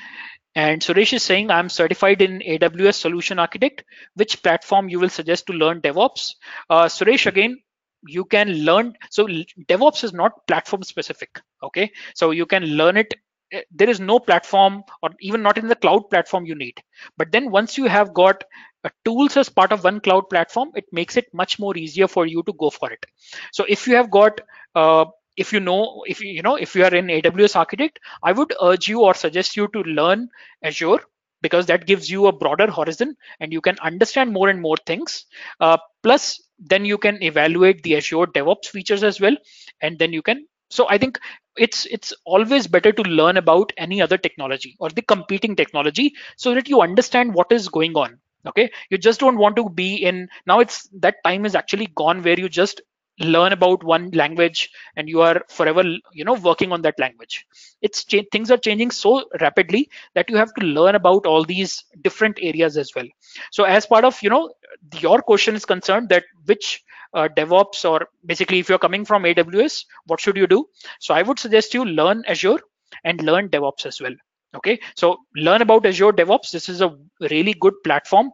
and Suresh is saying, I'm certified in AWS Solution Architect. Which platform you will suggest to learn DevOps? Suresh, again, you can learn. So DevOps is not platform specific. Okay, so you can learn it. There is no platform, or even not in the cloud platform you need. But then once you have got tools as part of one cloud platform, it makes it much more easier for you to go for it. So if you have got if if you are in AWS Architect, I would urge you or suggest you to learn Azure, because that gives you a broader horizon and you can understand more and more things. Plus, then you can evaluate the Azure DevOps features as well, and then you can. So I think it's always better to learn about any other technology or the competing technology, so that you understand what is going on. Okay, you just don't want to be in, now it's that time is actually gone where you just learn about one language and you are forever working on that language. Things are changing so rapidly that you have to learn about all these different areas as well. So as part of your question is concerned, that which DevOps, or basically if you're coming from AWS, what should you do? So I would suggest you learn Azure and learn DevOps as well. Okay, so learn about Azure DevOps. This is a really good platform.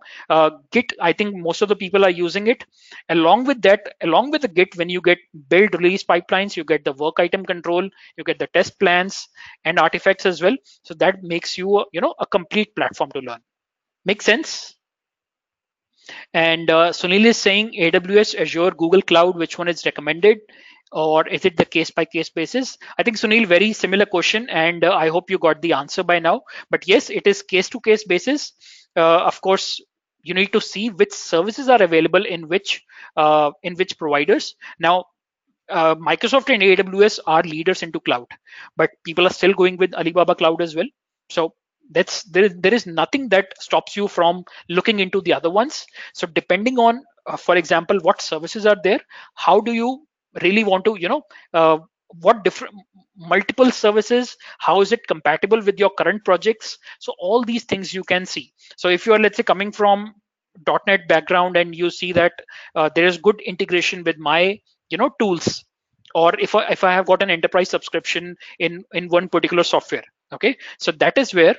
Git, I think most of the people are using it. Along with that, along with the Git, when you get build release pipelines, you get the work item control, you get the test plans and artifacts as well. So that makes you, a complete platform to learn. Make sense? And Sunil is saying AWS, Azure, Google Cloud, which one is recommended? Or is it the case by case basis? I think Sunil, very similar question, and I hope you got the answer by now. But yes, it is case to case basis. Of course, you need to see which services are available in which providers. Now, Microsoft and AWS are leaders into cloud, but people are still going with Alibaba Cloud as well. So there is nothing that stops you from looking into the other ones. So depending on, for example, what services are there, how do you really want to, what different multiple services, how is it compatible with your current projects? So all these things you can see. So if you are, let's say, coming from .NET background and you see that there is good integration with my tools, or if I have got an enterprise subscription in one particular software. Okay, so that is where,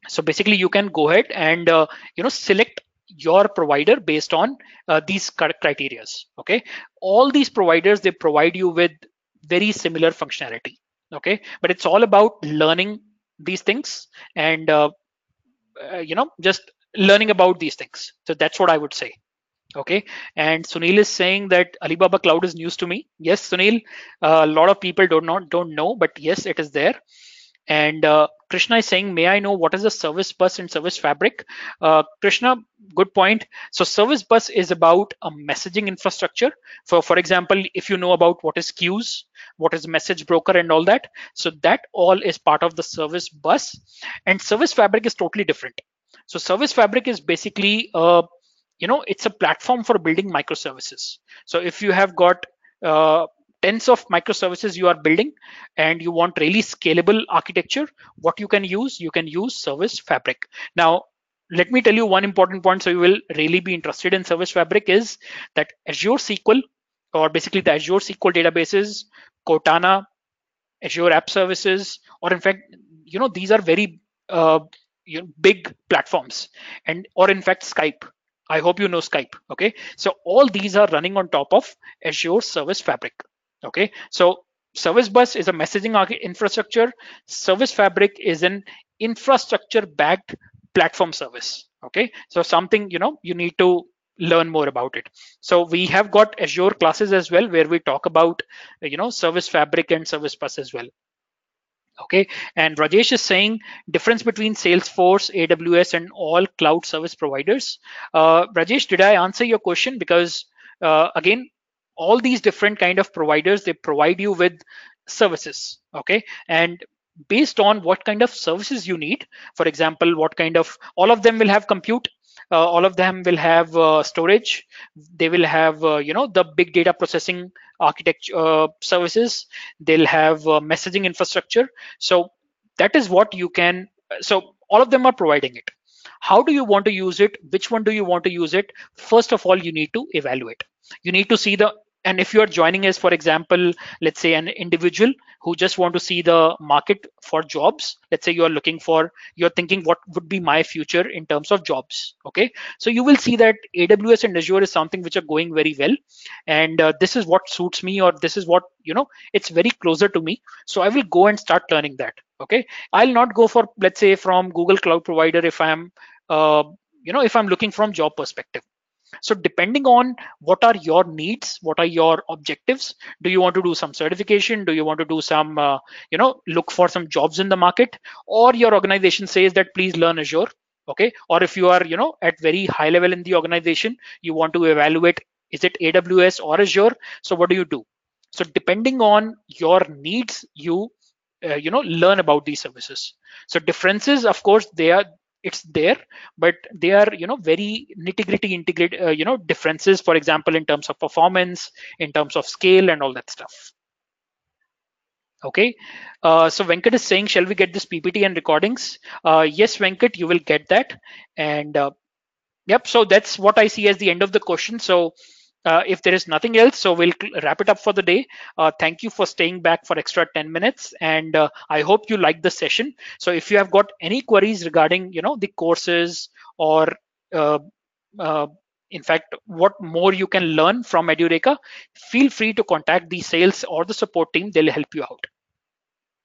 so basically you can go ahead and select your provider based on these criterias. Okay, all these providers, they provide you with very similar functionality. Okay, but it's all about learning these things and just learning about these things. So that's what I would say. Okay, and Sunil is saying that Alibaba Cloud is news to me. Yes, Sunil, a lot of people don't know, but yes, it is there. And Krishna is saying, may I know what is the service bus and service fabric? Krishna, good point. So service bus is about a messaging infrastructure. For example, if you know about what is queues, what is message broker and all that, so that all is part of the service bus. And service fabric is totally different. So service fabric is basically it's a platform for building microservices. So if you have got tens of microservices you are building and you want really scalable architecture, what you can use service fabric. Now let me tell you one important point, so you will really be interested in service fabric, is that Azure SQL, or basically the Azure SQL databases, Cortana, Azure App Services, or in fact, these are very big platforms, and or in fact Skype. I hope you know Skype. Okay, so all these are running on top of Azure Service Fabric. Okay, so Service Bus is a messaging infrastructure. Service Fabric is an infrastructure-backed platform service. Okay, so something you need to learn more about it. So we have got Azure classes as well, where we talk about Service Fabric and Service Bus as well. Okay, and Rajesh is saying difference between Salesforce, AWS, and all cloud service providers. Rajesh, did I answer your question? Because again, all these different kind of providers, they provide you with services. Okay, and based on what kind of services you need, for example, what kind of, all of them will have compute, all of them will have storage, they will have the big data processing architecture services, they'll have messaging infrastructure. So that is what you can, so all of them are providing it. How do you want to use it? Which one do you want to use it? First of all, you need to evaluate. You need to see the, and if you are joining as, for example, let's say an individual who just want to see the market for jobs, let's say you're thinking what would be my future in terms of jobs. Okay, so you will see that AWS and Azure is something which are going very well, and this is what suits me, or this is what it's very closer to me, so I will go and start learning that. Okay, I'll not go for, let's say, from Google Cloud provider if I'm if I'm looking from job perspective. So depending on what are your needs, what are your objectives, do you want to do some certification, do you want to do some look for some jobs in the market, or your organization says that please learn Azure. Okay, or if you are at very high level in the organization, you want to evaluate, is it AWS or Azure? So what do you do? So depending on your needs, you learn about these services. So differences, of course, it's there, but they are very nitty gritty integrate differences, for example, in terms of performance, in terms of scale and all that stuff. Okay, so Venkat is saying, shall we get this PPT and recordings? Yes, Venkat, you will get that. And yep, so that's what I see as the end of the question. So If there is nothing else, so we'll wrap it up for the day. Thank you for staying back for extra 10 minutes, and I hope you liked the session. So if you have got any queries regarding, the courses, or uh, uh, in fact, what more you can learn from Edureka, feel free to contact the sales or the support team. They'll help you out.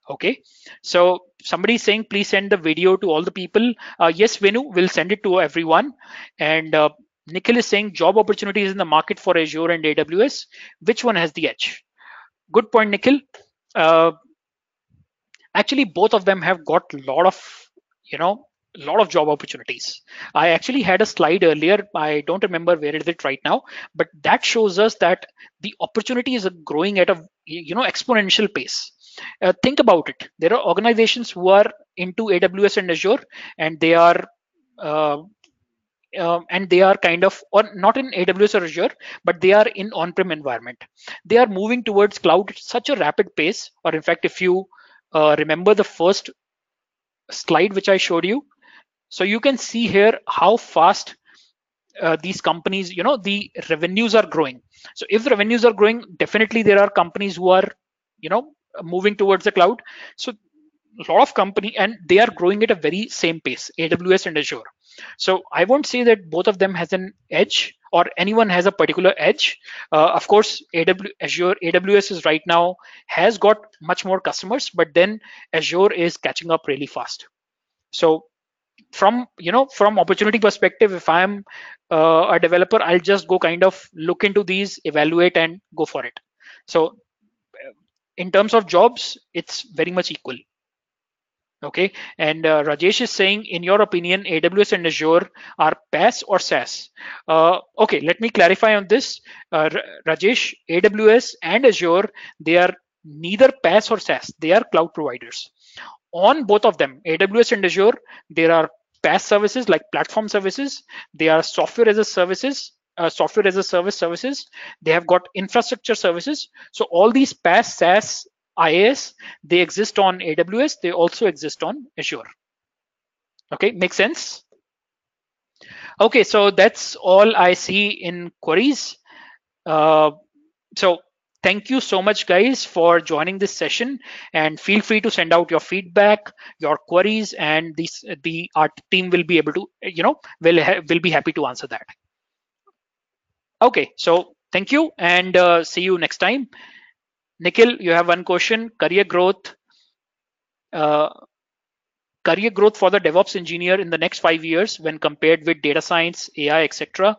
Okay, so somebody is saying please send the video to all the people. Yes, Venu, we'll send it to everyone. And Nikhil is saying job opportunities in the market for Azure and AWS. Which one has the edge? Good point, Nikhil. Uh, Actually, both of them have got a lot of, you know lot of job opportunities. I actually had a slide earlier, I don't remember where is it right now, but that shows us that the opportunity is growing at a, exponential pace. Think about it. There are organizations who are into AWS and Azure, and uh, they are kind of, or not in AWS or Azure, but they are in on-prem environment. They are moving towards cloud at such a rapid pace. Or in fact, if you remember the first slide which I showed you, so you can see here how fast these companies, the revenues are growing. So if revenues are growing, definitely there are companies who are, you know moving towards the cloud. So a lot of company, and they are growing at a very same pace, AWS and Azure. So I won't say that both of them has an edge, or anyone has a particular edge. Of course, Azure, AWS is right now has got much more customers, but then Azure is catching up really fast. So from opportunity perspective, if I'm a developer, I'll just go kind of look into these, evaluate, and go for it. So in terms of jobs, it's very much equal. Okay, and Rajesh is saying, in your opinion, AWS and Azure are PaaS or SaaS? Okay, let me clarify on this. Rajesh, AWS and Azure, they are neither PaaS or SaaS. They are cloud providers. On both of them, AWS and Azure, there are PaaS services like platform services. They are software as a service services. They have got infrastructure services. So all these PaaS, SaaS, IaaS, they exist on AWS. They also exist on Azure. Okay, makes sense? Okay, so that's all I see in queries. Uh, so thank you so much, guys, for joining this session, and feel free to send out your feedback, your queries, and the art team will be able to, will be happy to answer that. Okay, so thank you, and see you next time. Nikhil, you have one question. Uh, career growth for the DevOps engineer in the next 5 years when compared with data science, AI, etc.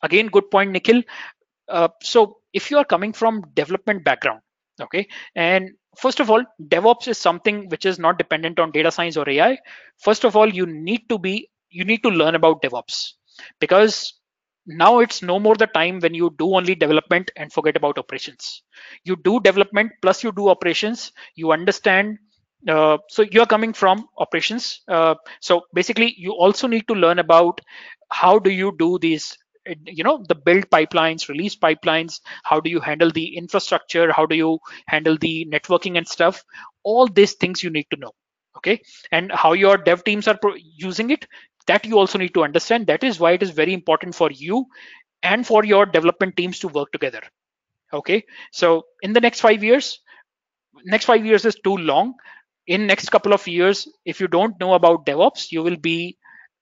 Again, good point, Nikhil. So if you are coming from development background, okay, and first of all, DevOps is something which is not dependent on data science or AI. First of all, you need to learn about DevOps, because now it's no more the time when you do only development and forget about operations. You do development plus you do operations. You understand. So you're coming from operations. So basically, you also need to learn about how do you do these, the build pipelines, release pipelines. How do you handle the infrastructure? How do you handle the networking and stuff? All these things you need to know. Okay, and how your dev teams are using it, that you also need to understand. That is why it is very important for you and for your development teams to work together. Okay, so in the next 5 years is too long. In next couple of years, if you don't know about DevOps,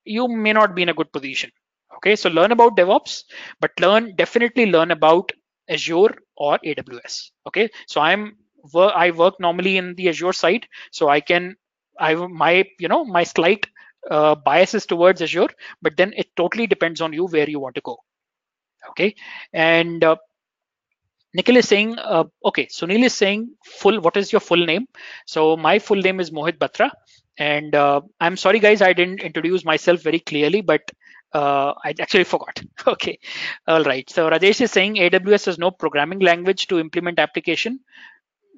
you may not be in a good position. Okay, so learn about DevOps, but definitely learn about Azure or AWS. Okay, so I work normally in the Azure side, so my slight bias is towards Azure, but then it totally depends on you where you want to go. Okay, and Nikhil is saying, okay, Sunil is saying, what is your full name? So my full name is Mohit Batra. And I'm sorry, guys, I didn't introduce myself very clearly, but I actually forgot. Okay, all right. So Rajesh is saying AWS has no programming language to implement application.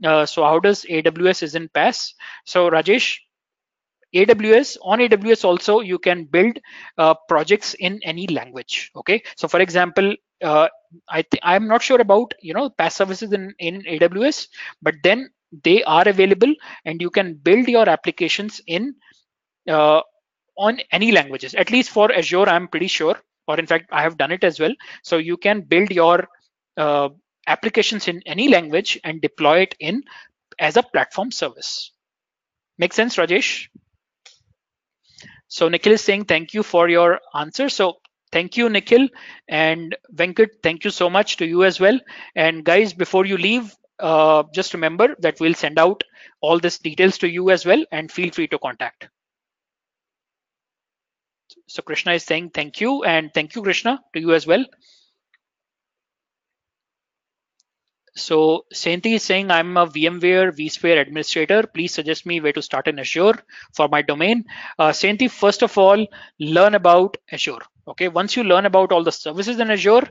So how does AWS is in PaaS? So Rajesh, AWS also you can build projects in any language. Okay, so for example, I'm not sure about PaaS services in AWS, but then they are available, and you can build your applications in uh, on any languages. At least for Azure, I'm pretty sure, or in fact, I have done it as well. So you can build your uh, applications in any language and deploy it in as a platform service. Make sense, Rajesh? So Nikhil is saying thank you for your answer. So thank you, Nikhil, and Venkat. Thank you so much to you as well. And guys, before you leave, just remember that we'll send out all these details to you as well, and feel free to contact. So Krishna is saying thank you, and thank you, Krishna, to you as well. So Sainti is saying I'm a VMware vSphere administrator. Please suggest me where to start in Azure for my domain. Sainti, first of all, learn about Azure. Okay, once you learn about all the services in Azure,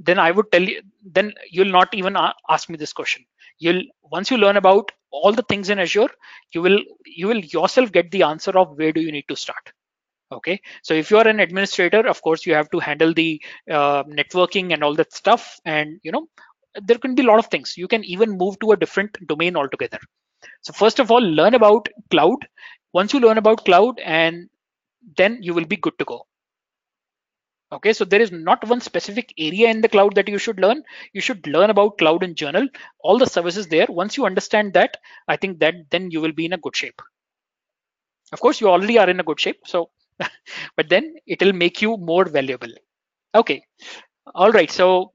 then I would tell you. Then you'll not even ask me this question. You'll once you learn about all the things in Azure, you will yourself get the answer of where do you need to start. Okay, so if you are an administrator, of course you have to handle the networking and all that stuff, and there can be a lot of things. You can even move to a different domain altogether. So first of all, learn about cloud. Once you learn about cloud, and then you will be good to go. Okay, so there is not one specific area in the cloud that you should learn. You should learn about cloud in general, all the services there. Once you understand that, I think that then you will be in a good shape. Of course, you already are in a good shape, so but then it will make you more valuable. Okay, all right. So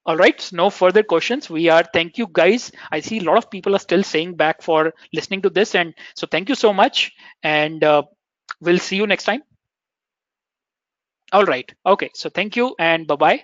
all right, so no further questions. We are, thank you guys. I see a lot of people are still saying back for listening to this. And so thank you so much. And we'll see you next time. All right. Okay. So thank you and bye bye.